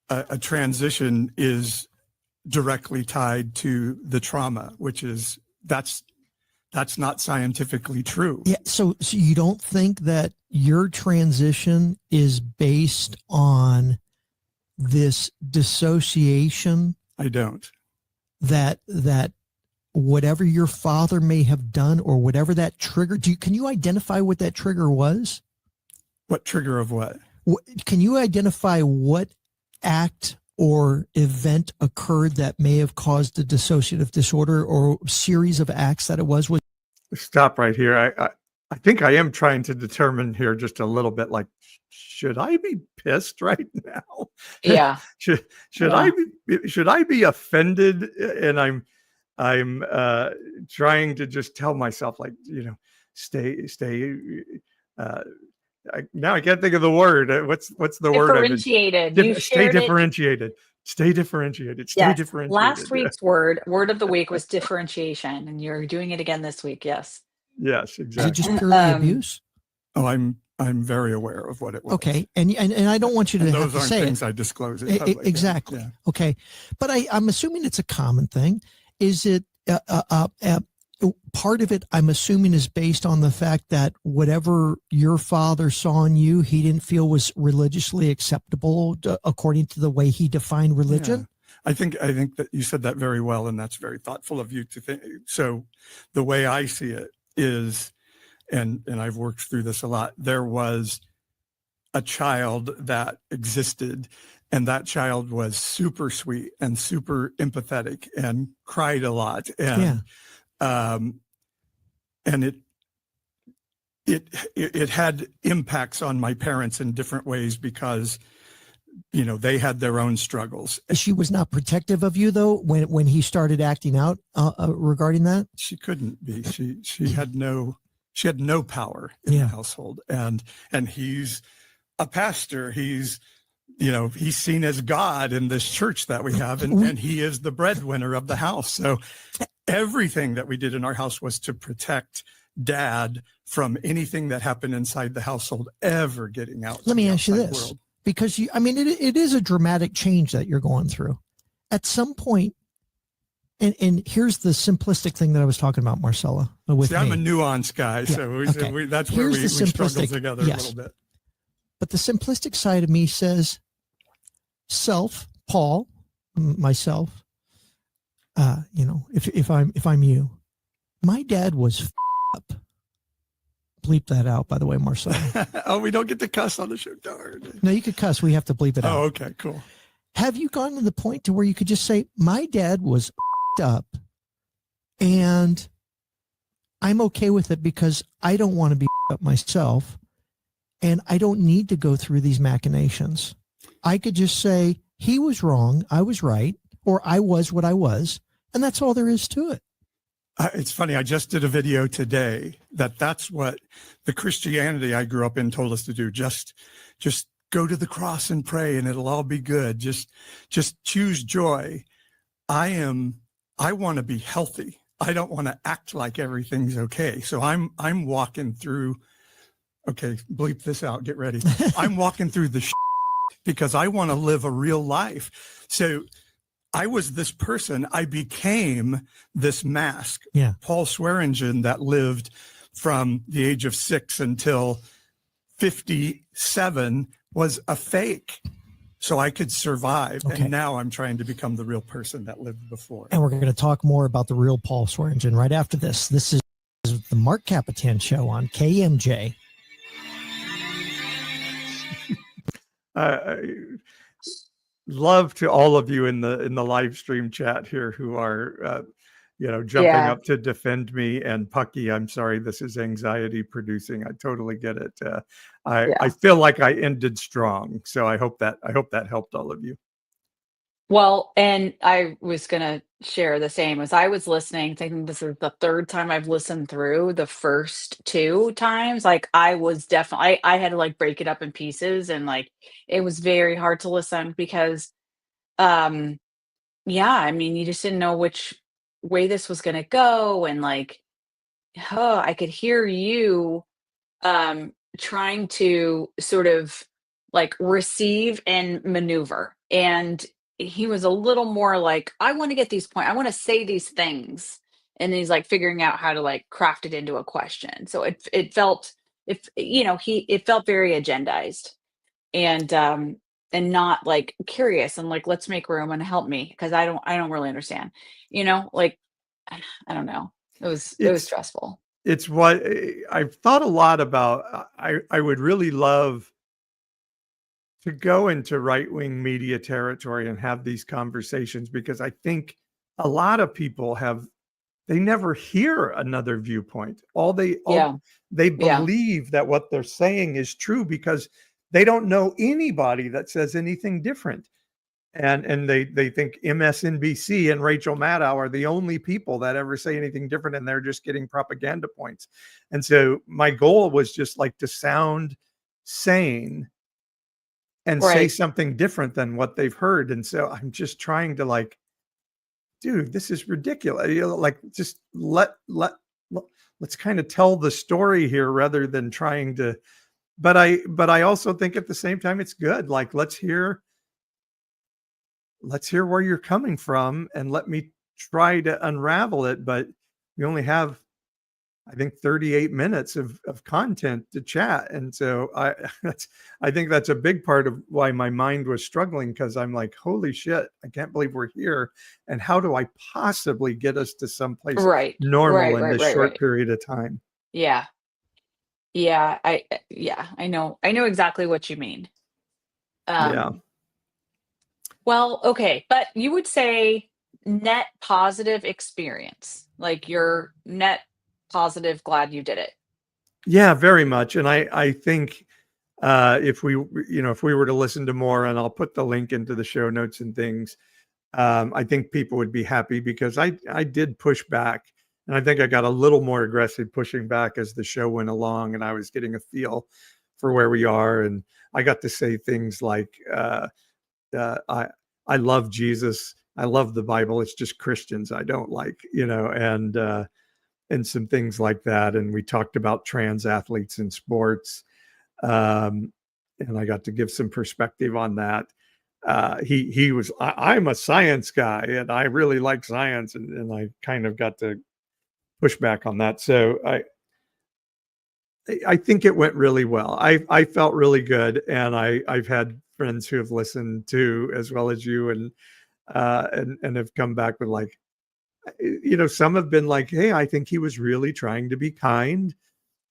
a transition is directly tied to the trauma, which is that's not scientifically true. Yeah. So you don't think that your transition is based on this dissociation? I don't. That whatever your father may have done, or whatever that trigger, can you identify what that trigger was? What trigger of what? Can you identify what act or event occurred that may have caused a dissociative disorder, or series of acts that it was? Stop right here. I think I am trying to determine here just a little bit, like, should I be pissed right now? Yeah. should Yeah. I be offended? And I'm trying to just tell myself, like, stay. Now I can't think of the word. What's the word? Differentiated. You Stay shared it. differentiated. Stay differentiated. Stay Yes. differentiated. Last week's word of the week was differentiation, and you're doing it again this week. Yes. Yes, Is it exactly. just purely abuse? Oh, I'm very aware of what it was. Okay, and I don't want you to And have those to aren't say things it. I disclose in public. Exactly. Yeah. Okay, but I'm assuming it's a common thing. Is it part of it? I'm assuming is based on the fact that whatever your father saw in you, he didn't feel was religiously acceptable according to the way he defined religion. Yeah. I think that you said that very well, and that's very thoughtful of you to think. So the way I see it is, and I've worked through this a lot, there was a child that existed, and that child was super sweet and super empathetic and cried a lot. And and it had impacts on my parents in different ways because they had their own struggles. She was not protective of you, though, when he started acting out regarding that. She couldn't be. She had no power in the household, and he's a pastor. He's seen as God in this church that we have, and he is the breadwinner of the house. So everything that we did in our house was to protect Dad from anything that happened inside the household ever getting out. Let me ask you this. World. Because it is a dramatic change that you're going through. At some point, and here's the simplistic thing that I was talking about, Marcella. I'm a nuanced guy, so that's where we struggle together a little bit. But the simplistic side of me says, Paul, myself, if I'm you, my dad was up. Bleep that out, by the way, Marcella. Oh, we don't get to cuss on the show. Darn. No, you could cuss. We have to bleep it out. Oh, okay, cool. Have you gotten to the point to where you could just say, my dad was up, and I'm okay with it because I don't want to be up myself, and I don't need to go through these machinations. I could just say, he was wrong, I was right, or I was what I was, and that's all there is to it. It's funny. I just did a video today that's what the Christianity I grew up in told us to do. Just go to the cross and pray and it'll all be good. Just choose joy. I want to be healthy. I don't want to act like everything's okay. So I'm walking through, okay, bleep this out, get ready. I'm walking through the because I want to live a real life. So I was this person. I became this mask. Yeah. Paul Swearingen that lived from the age of 6 until 57 was a fake. So I could survive. Okay. And now I'm trying to become the real person that lived before. And we're going to talk more about the real Paul Swearingen right after this. This is the Mark Capitan Show on KMJ. Love to all of you in the live stream chat here who are jumping up to defend me. And Pucky, I'm sorry, this is anxiety producing. I totally get it. I feel like I ended strong, so I hope that helped all of you. Well, and I was gonna share the same as I was listening, thinking this is the third time I've listened through. The first 2 times, like I was definitely I had to like break it up in pieces, and like it was very hard to listen because you just didn't know which way this was gonna go, and like I could hear you trying to sort of like receive and maneuver. And he was a little more like, I want to get these points. I want to say these things. And he's like figuring out how to like craft it into a question. So it felt, if you know, it felt very agendized, and not like curious and like, let's make room and help me because I don't really understand, like, I don't know. It was It's stressful. it's what I've thought a lot about. I would really love to go into right-wing media territory and have these conversations because I think a lot of people they never hear another viewpoint. All Yeah. they Yeah. believe that what they're saying is true because they don't know anybody that says anything different. And they think MSNBC and Rachel Maddow are the only people that ever say anything different, and they're just getting propaganda points. And so my goal was just like to sound sane and say Right. something different than what they've heard. And so I'm just trying to like, dude, this is ridiculous. Like just let's kind of tell the story here rather than trying to. But I also think at the same time it's good. Like let's hear where you're coming from and let me try to unravel it. But we only have, I think, 38 minutes of content to chat. And so I think that's a big part of why my mind was struggling because I'm like, holy shit, I can't believe we're here. And how do I possibly get us to someplace Right. normal Right. in Right. this Right. short Right. period of time? Yeah. Yeah. I know. I know exactly what you mean. Yeah. Um, well, okay, but you would say net positive experience, like you're net positive, glad you did it. Yeah, very much. And I think if if we were to listen to more, and I'll put the link into the show notes and things, I think people would be happy because I did push back, and I think I got a little more aggressive pushing back as the show went along, and I was getting a feel for where we are, and I got to say things like, uh, I I love Jesus, I love the Bible. It's just Christians I don't like, and some things like that. And we talked about trans athletes in sports, um, and I got to give some perspective on that. He was I'm a science guy and I really like science, and I kind of got to push back on that. So I think it went really well. I felt really good, and I've had friends who have listened to as well as you, and have come back with like, some have been like, hey, I think he was really trying to be kind,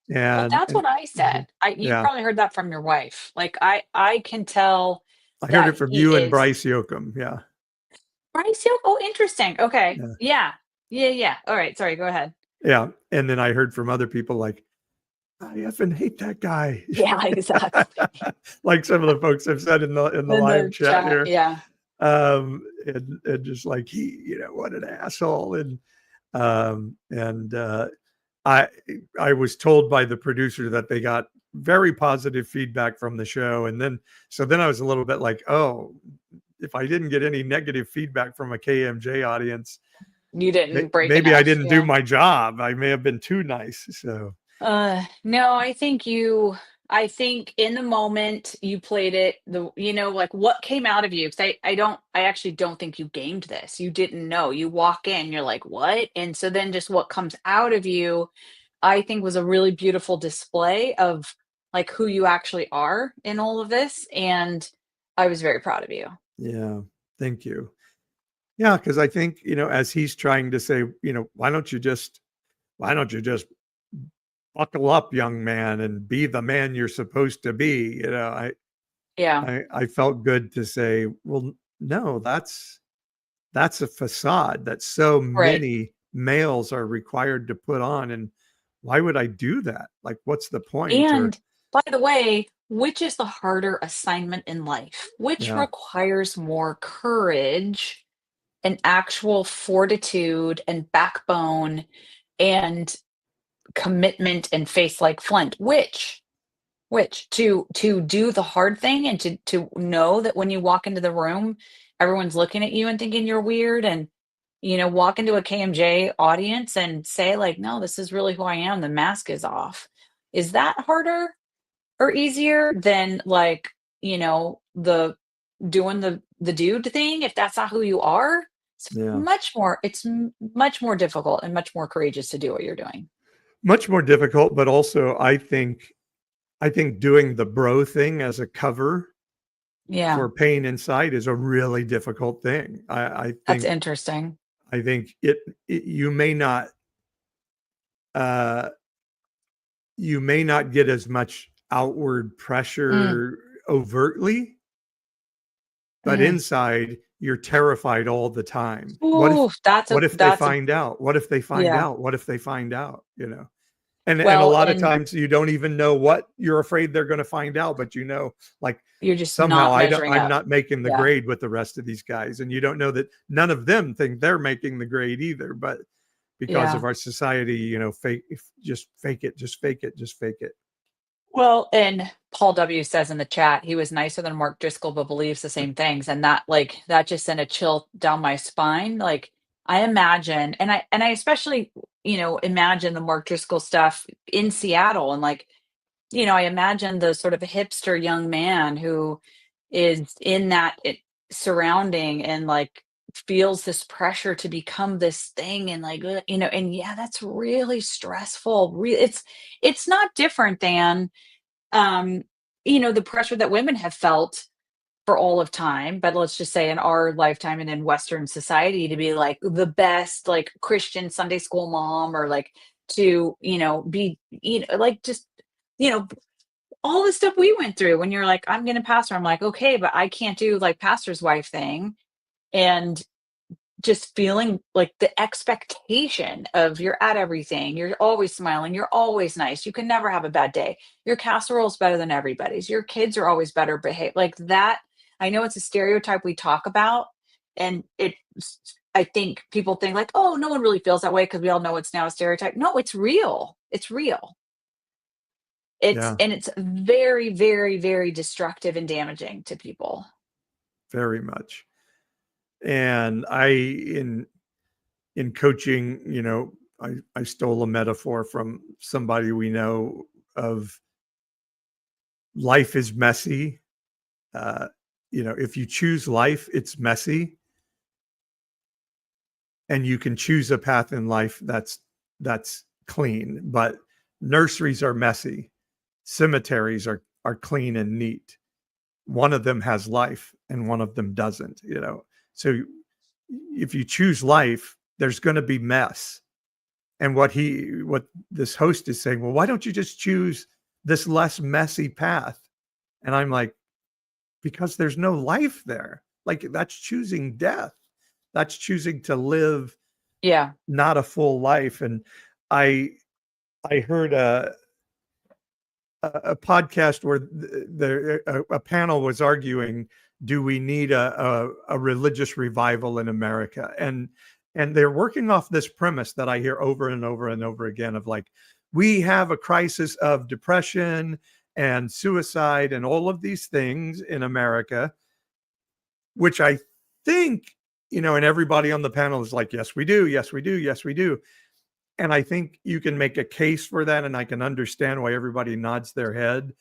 Well, and that's and what I said. You yeah, probably heard that from your wife. Like I can tell I heard it that from he you and is Bryce Yoakum. Yeah, Bryce Hill. Oh, interesting. Okay. yeah, Yeah. Yeah. Yeah. All right. Sorry. Go ahead. yeah. And then I heard from other people like, I effing hate that guy. Yeah. Exactly. Like some of the folks have said in the In live the chat chat. here. Yeah. And just like what an asshole. And I I was told by the producer that they got very positive feedback from the show. And then I was a little bit like, oh, if I didn't get any negative feedback from a KMJ audience, You didn't break maybe I enough. didn't do Yeah. my job. I may have been too nice. So No, I think in the moment you played it, like what came out of you. Cause I actually don't think you gamed this. You didn't know. You walk in, you're like, what? And so then just what comes out of you, I think was a really beautiful display of like who you actually are in all of this. And I was very proud of you. yeah, thank you. Yeah, because I think, as he's trying to say, why don't you just buckle up, young man, and be the man you're supposed to be? Yeah. I felt good to say, well, no, that's a facade that so Right. many males are required to put on. And why would I do that? Like, what's the point? Or And by the way, which is the harder assignment in life? Which yeah, requires more courage and actual fortitude and backbone and commitment and face like flint? Which to do the hard thing and to know that when you walk into the room, everyone's looking at you and thinking you're weird, and walk into a KMJ audience and say like, no, this is really who I am. The mask is off. Is that harder or easier than like, the doing the dude thing, if that's not who you are, Yeah. it's much more difficult and much more courageous to do what you're doing. Much more difficult, but also I think doing the bro thing as a cover Yeah, for pain inside is a really difficult thing. that's interesting. I think you may not uh, get as much outward Mm, pressure overtly, but mm. inside you're terrified all the time. Ooh, What if they that's a find out? What if they find yeah. out? What if they find out? You know? And a Well, lot of and times you don't even know what you're afraid they're going to find out, but like you're just somehow not measuring I'm up. not making the Yeah, grade with the rest of these guys, and you don't know that none of them think they're making the grade either. But because yeah. of our society, just fake it, just fake it, just fake it. Well, and Paul W says in the chat, he was nicer than Mark Driscoll, but believes the same things. And that just sent a chill down my spine. Like I imagine, and I especially, imagine the Mark Driscoll stuff in Seattle. And I imagine the sort of hipster young man who is in that surrounding and feels this pressure to become this thing and and yeah, that's really stressful. It's not different than um, the pressure that women have felt for all of time, but let's just say in our lifetime and in Western society to be like the best, like Christian Sunday school mom, or to, be, just, you know, all the stuff we went through when you're like, I'm going to pastor. I'm like, okay, but I can't do like pastor's wife thing. And just feeling like the expectation of you're at everything, you're always smiling, you're always nice, you can never have a bad day, your casserole's better than everybody's, your kids are always better behaved, like that. I know it's a stereotype we talk about, and I think people think like, oh, no one really feels that way because we all know it's now a stereotype. No, it's real. It's real. Yeah, It's very, very, very destructive and damaging to people. very much. And in coaching, I stole a metaphor from somebody we know of life is messy. Uh, if you choose life, it's messy, and you can choose a path in life that's clean. But nurseries are messy, cemeteries are clean and neat. One of them has life, and one of them doesn't. So if you choose life, there's going to be mess. And what this host is saying, well, why don't you just choose this less messy path? And I'm like, because there's no life there. Like that's choosing death. That's choosing to live Yeah. not a full life. And I heard a podcast where a panel was arguing, do we need a religious revival in America? And they're working off this premise that I hear over and over and over again of like, we have a crisis of depression and suicide and all of these things in America, which I think, and everybody on the panel is like, yes, we do. Yes, we do. Yes, we do. And I think you can make a case for that. And I can understand why everybody nods their head.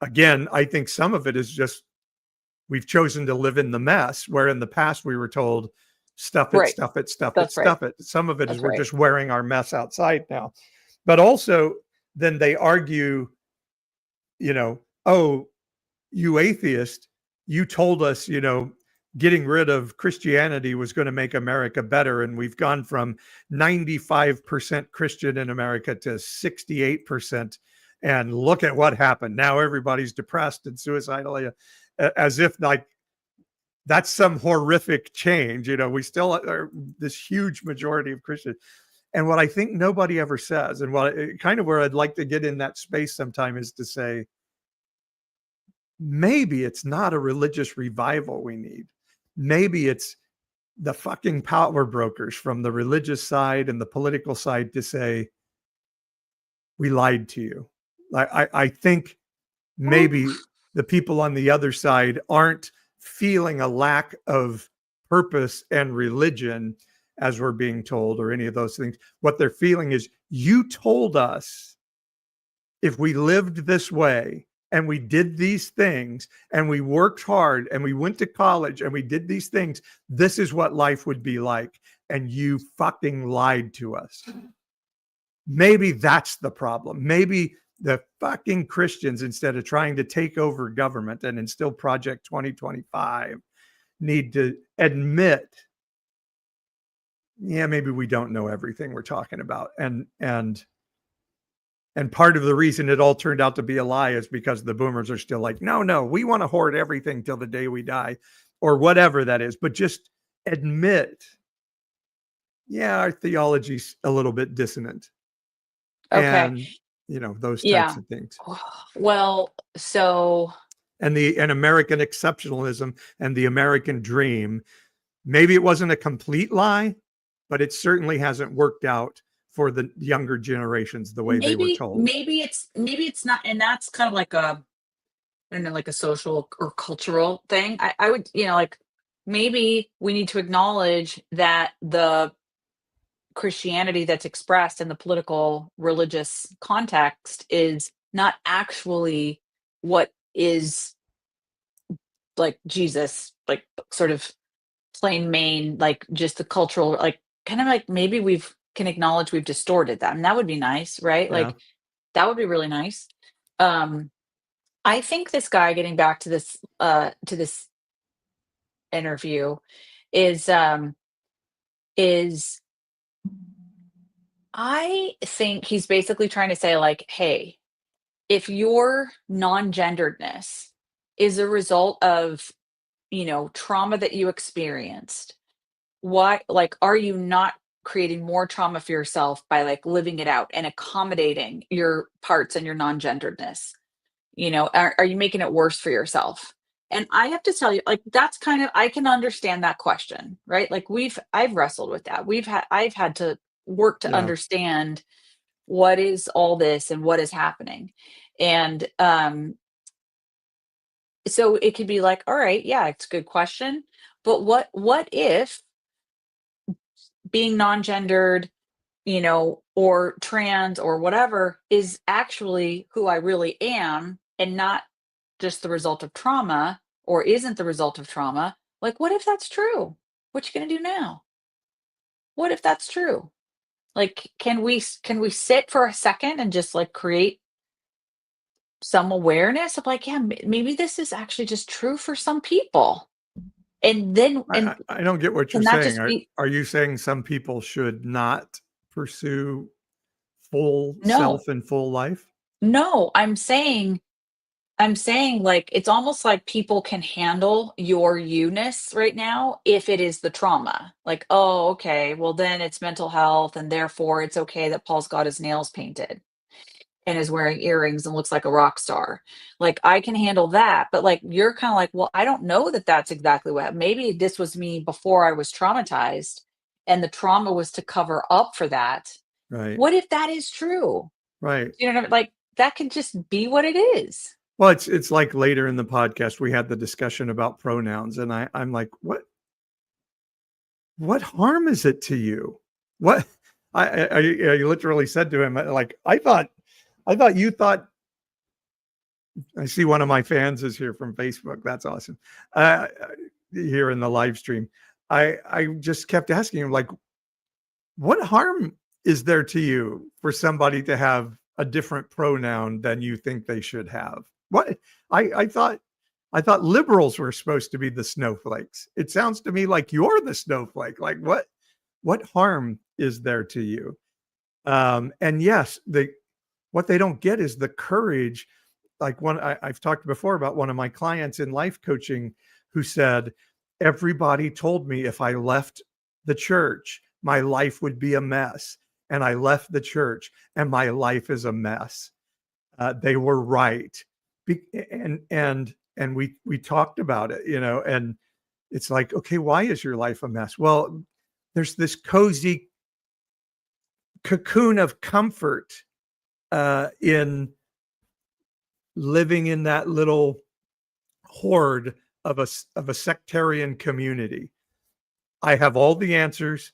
Again, I think some of it is just we've chosen to live in the mess, where in the past we were told, stuff it, Right. stuff it, stuff it, That's right. stuff it. Some of it is That's we're right. just wearing our mess outside now. But also, then they argue, oh, you atheist, you told us, getting rid of Christianity was going to make America better. And we've gone from 95% Christian in America to 68%. And look at what happened. Now everybody's depressed and suicidal, as if like that's some horrific change. We still are this huge majority of Christians. And what I think nobody ever says, and kind of where I'd like to get in that space sometime, is to say, maybe it's not a religious revival we need. Maybe it's the fucking power brokers from the religious side and the political side to say, we lied to you. I think maybe the people on the other side aren't feeling a lack of purpose and religion as we're being told, or any of those things. What they're feeling is, you told us if we lived this way, and we did these things and we worked hard and we went to college and we did these things, this is what life would be like. And you fucking lied to us. Maybe that's the problem. Maybe the fucking Christians, instead of trying to take over government and instill Project 2025, need to admit, yeah, maybe we don't know everything we're talking about. And part of the reason it all turned out to be a lie is because the boomers are still like, no, we want to hoard everything till the day we die, or whatever that is. But just admit, yeah, our theology's a little bit dissonant. Okay. And, those types Yeah. of things. Well, so And American exceptionalism and the American dream, maybe it wasn't a complete lie, but it certainly hasn't worked out for the younger generations the way they were told. maybe it's not, and that's kind of like a, I don't know, like a social or cultural thing. I would, like, maybe we need to acknowledge that the Christianity that's expressed in the political religious context is not actually what is like Jesus, like sort of plain Main, like just the cultural, like kind of like maybe can acknowledge we've distorted that. And that would be nice, right? Yeah. Like that would be really nice. I think this guy, getting back to this interview, is I think he's basically trying to say, like, hey, if your non-genderedness is a result of, trauma that you experienced, why, like, are you not creating more trauma for yourself by like living it out and accommodating your parts and your non-genderedness? Are you making it worse for yourself? And I have to tell you, like, that's kind of, I can understand that question, right? Like I've wrestled with that. I've had to work to Yeah. understand what is all this and what is happening. And so it could be like, all right, yeah, it's a good question. But what if being non-gendered, or trans or whatever is actually who I really am and not just the result of trauma, or isn't the result of trauma? Like, what if that's true? What you gonna do now? What if that's true? Like, can we sit for a second and just like create some awareness of like, yeah, maybe this is actually just true for some people. And then, and I don't get what you're can that saying. just be, Are you saying some people should not pursue full no, self and full life? no, I'm saying, like, it's almost like people can handle your you-ness right now if it is the trauma. Like, oh, okay, well then it's mental health, and therefore it's okay that Paul's got his nails painted and is wearing earrings and looks like a rock star. Like, I can handle that, but like you're kind of like, well, I don't know that that's exactly what. Maybe this was me before I was traumatized, and the trauma was to cover up for that. Right. What if that is true? Right. You know what I mean? Like, that could just be what it is. Well, it's like later in the podcast, we had the discussion about pronouns, and I'm like, what harm is it to you? What I literally said to him, like, I thought you thought. I see one of my fans is here from Facebook. That's awesome. Here in the live stream, I just kept asking him, like, what harm is there to you for somebody to have a different pronoun than you think they should have? What I thought liberals were supposed to be the snowflakes. It sounds to me like you're the snowflake. Like, what harm is there to you? And yes, what they don't get is the courage. Like I've talked before about one of my clients in life coaching who said, everybody told me if I left the church, my life would be a mess. And I left the church and my life is a mess. They were right. And we talked about it, and it's like, okay, why is your life a mess? Well, there's this cozy cocoon of comfort in living in that little horde of a sectarian community. I have all the answers.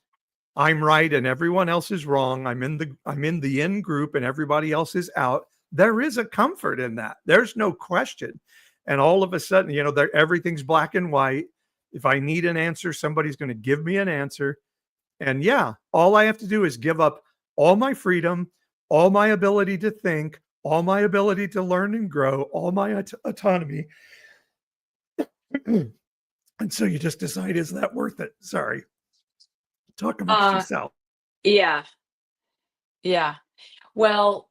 I'm right and everyone else is wrong. I'm in the in group and everybody else is out. there is a comfort in that. There's no question. And all of a sudden, everything's black and white. If I need an answer, somebody's going to give me an answer. And yeah, all I have to do is give up all my freedom, all my ability to think, all my ability to learn and grow, all my autonomy. And so you just decide, is that worth it? Sorry. Talk amongst yourself. Yeah. Yeah. Well,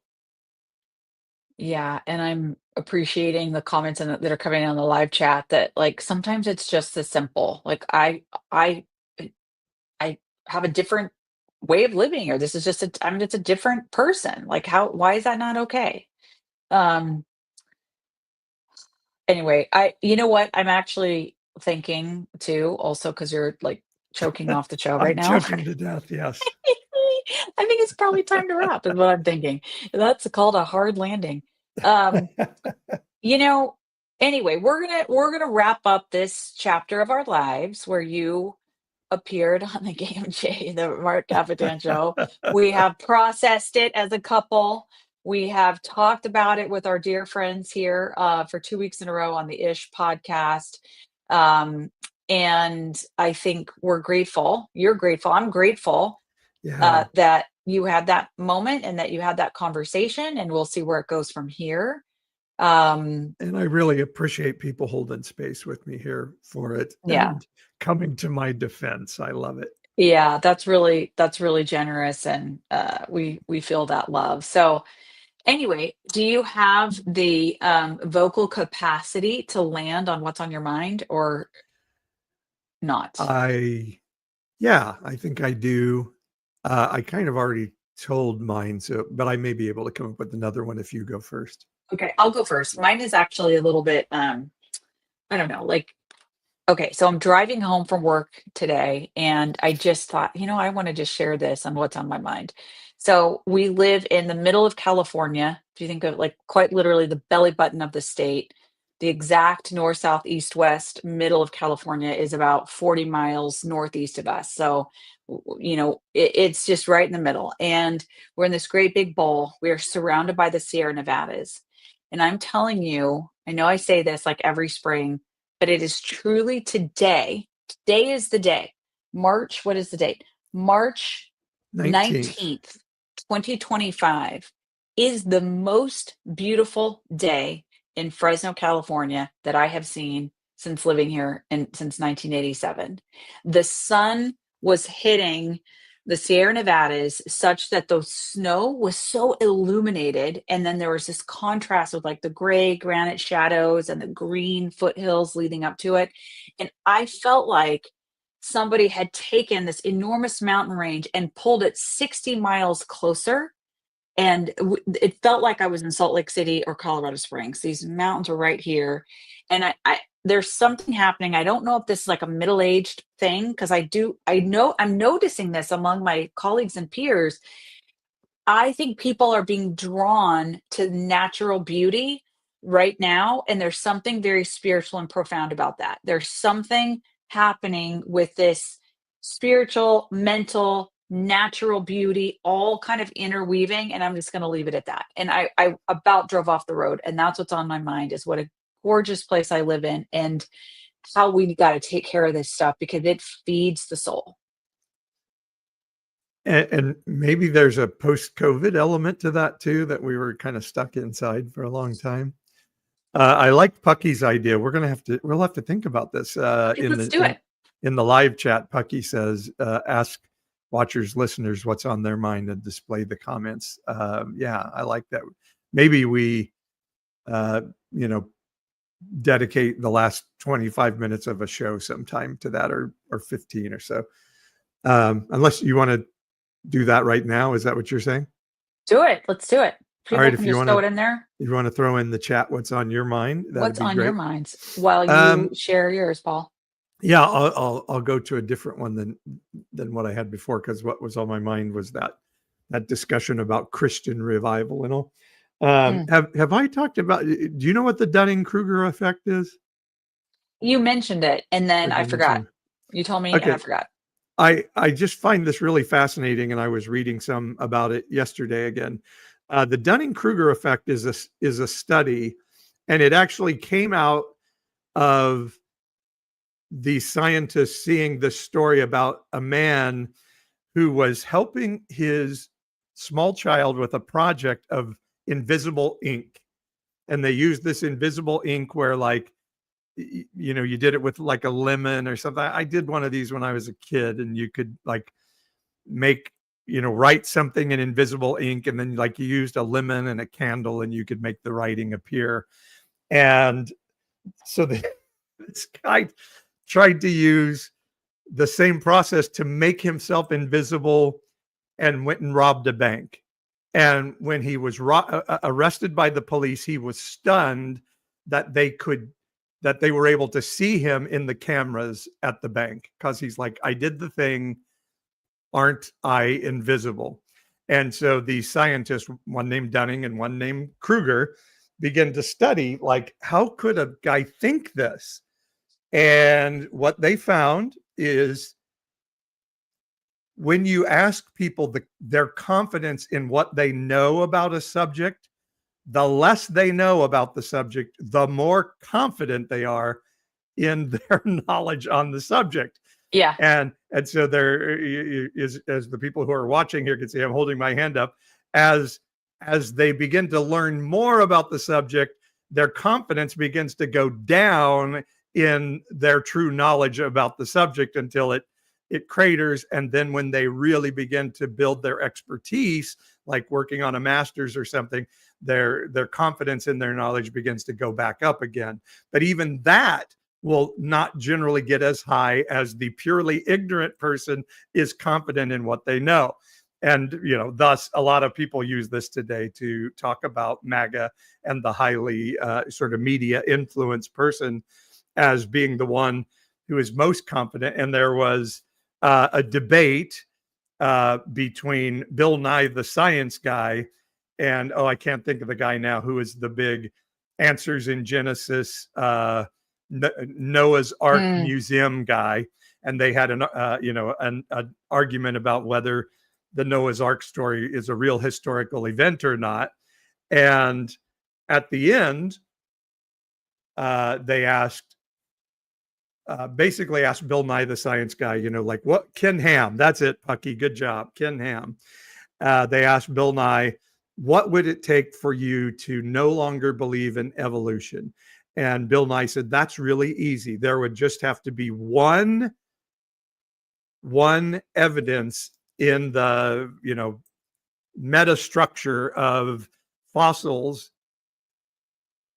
yeah. And I'm appreciating the comments that are coming on the live chat that like sometimes it's just as simple. Like I I have a different way of living, or this is just I'm just a different person. Like why is that not okay? Um anyway, you know what? I'm actually thinking too, also because you're like choking off the show right I'm now. choking to death. Yes. I think it's probably time to wrap, is what I'm thinking. That's called a hard landing. Um, you know, anyway, we're gonna wrap up this chapter of our lives where you appeared on the Game J, the Mark Capitan show. We have processed it as a couple. We have talked about it with our dear friends here for 2 weeks in a row on the Ish podcast. And I think we're grateful. You're grateful. I'm grateful Yeah. that you had that moment and that you had that conversation, and we'll see where it goes from here. And I really appreciate people holding space with me here for it Yeah. and coming to my defense. I love it. Yeah, that's really generous, and we feel that love. So anyway, do you have the vocal capacity to land on what's on your mind or not? Yeah, I think I do. I kind of already told mine, but I may be able to come up with another one if you go first. Okay, I'll go first. Mine is actually a little bit I don't know, like, okay, so I'm driving home from work today, and I just thought, I want to just share this on what's on my mind. So we live in the middle of California. If you think of like quite literally the belly button of the state, the exact north, south, east, west middle of California is about 40 miles northeast of us. So, it's just right in the middle. And we're in this great big bowl. We are surrounded by the Sierra Nevadas. And I'm telling you, I know I say this like every spring, but it is truly today. Today is the day. March, what is the date? March 19th. 19th, 2025 is the most beautiful day in Fresno, California that I have seen since living here since 1987. The sun was hitting the Sierra Nevadas such that the snow was so illuminated. And then there was this contrast with like the gray granite shadows and the green foothills leading up to it. And I felt like somebody had taken this enormous mountain range and pulled it 60 miles closer. And it felt like I was in Salt Lake City or Colorado Springs. These mountains are right here. And I there's something happening. I don't know if this is like a middle-aged thing, because I know I'm noticing this among my colleagues and peers. I think people are being drawn to natural beauty right now. And there's something very spiritual and profound about that. There's something happening with this spiritual, mental, natural beauty, all kind of interweaving. And I'm just going to leave it at that. And I about drove off the road. And that's what's on my mind, is what a gorgeous place I live in, and how we got to take care of this stuff because it feeds the soul. And maybe there's a post-COVID element to that too, that we were kind of stuck inside for a long time. I like Pucky's idea. We'll have to think about this. Let's do it. In the live chat, Pucky says, ask watchers, listeners, what's on their mind and display the comments. Yeah, I like that. Maybe we, dedicate the last 25 minutes of a show sometime to that, or 15 or so. Unless you want to do that right now. Is that what you're saying? Do it. Let's do it. People All right, can if you just want throw to, it in there. you want to throw in the chat what's on your mind, that'd What's be on great. your minds while you share yours, Paul? Yeah, I'll go to a different one than what I had before, because what was on my mind was that discussion about Christian revival and all. Have I talked about? Do you know what the Dunning-Kruger effect is? You mentioned it, and then I forgot. You told me, Okay. and I forgot. I just find this really fascinating, and I was reading some about it yesterday again. The Dunning-Kruger effect is a study, and it actually came out of the scientists seeing this story about a man who was helping his small child with a project of invisible ink. And they used this invisible ink where, like, you did it with like a lemon or something. I did one of these when I was a kid, and you could like make, write something in invisible ink, and then like you used a lemon and a candle and you could make the writing appear. And so this guy tried to use the same process to make himself invisible and went and robbed a bank. And when he was arrested by the police, he was stunned that they were able to see him in the cameras at the bank, because he's like, I did the thing. Aren't I invisible? And so the scientists, one named Dunning and one named Kruger, began to study, like, how could a guy think this? And what they found is when you ask people their confidence in what they know about a subject, the less they know about the subject, the more confident they are in their knowledge on the subject. Yeah. And so there is, as the people who are watching here can see, I'm holding my hand up, as they begin to learn more about the subject, their confidence begins to go down in their true knowledge about the subject until it craters. And then when they really begin to build their expertise, like working on a master's or something, their confidence in their knowledge begins to go back up again. But even that will not generally get as high as the purely ignorant person is confident in what they know. And, thus a lot of people use this today to talk about MAGA and the highly sort of media influenced person as being the one who is most confident. And there was a debate between Bill Nye, the science guy, and, I can't think of the guy now who is the big Answers in Genesis, Noah's Ark Museum guy. And they had an argument about whether the Noah's Ark story is a real historical event or not. And at the end, they basically asked Bill Nye, the science guy, like, what, Ken Ham, that's it, Pucky, good job, Ken Ham. They asked Bill Nye, what would it take for you to no longer believe in evolution? And Bill Nye said, that's really easy. There would just have to be one evidence in the, meta structure of fossils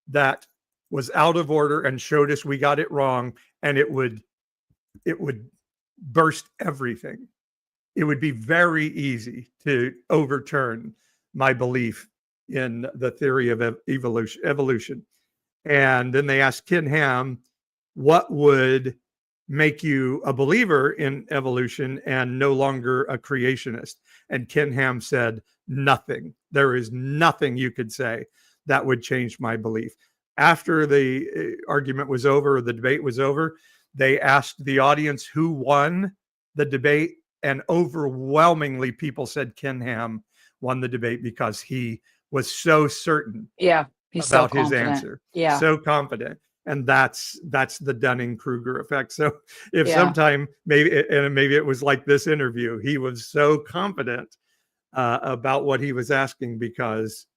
that was out of order and showed us we got it wrong, and it would burst everything. It would be very easy to overturn my belief in the theory of evolution. And then they asked Ken Ham, what would make you a believer in evolution and no longer a creationist? And Ken Ham said, nothing. There is nothing you could say that would change my belief. After the argument was over, or the debate was over, they asked the audience who won the debate, and overwhelmingly people said Ken Ham won the debate because he was so certain He's about so his confident. answer. Yeah. So confident. And that's the Dunning-Kruger effect. So if sometime maybe it was like this interview, he was so confident about what he was asking, because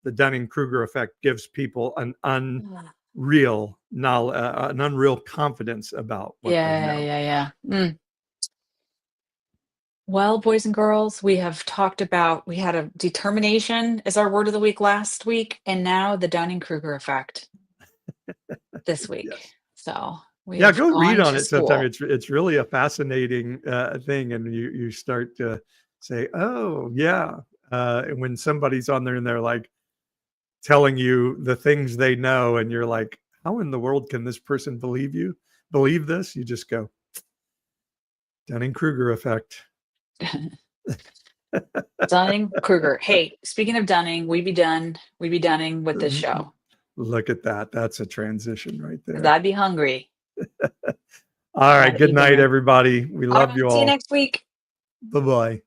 the Dunning-Kruger effect gives people an unreal knowledge, an unreal confidence about what they know. Well, boys and girls, we have talked about, we had a determination as our word of the week last week, and now the Dunning-Kruger effect this week. Yes. So go read on it sometime. It's really a fascinating thing, and you start to say, oh yeah, when somebody's on there and they're like telling you the things they know, and you're like, how in the world can this person believe this? You just go, Dunning-Kruger effect. Dunning-Kruger. Hey, speaking of Dunning, we be Dunning with this show. Look at that. That's a transition right there. I'd be hungry. All right. Good night, everybody. We love you all. See you next week. Bye-bye.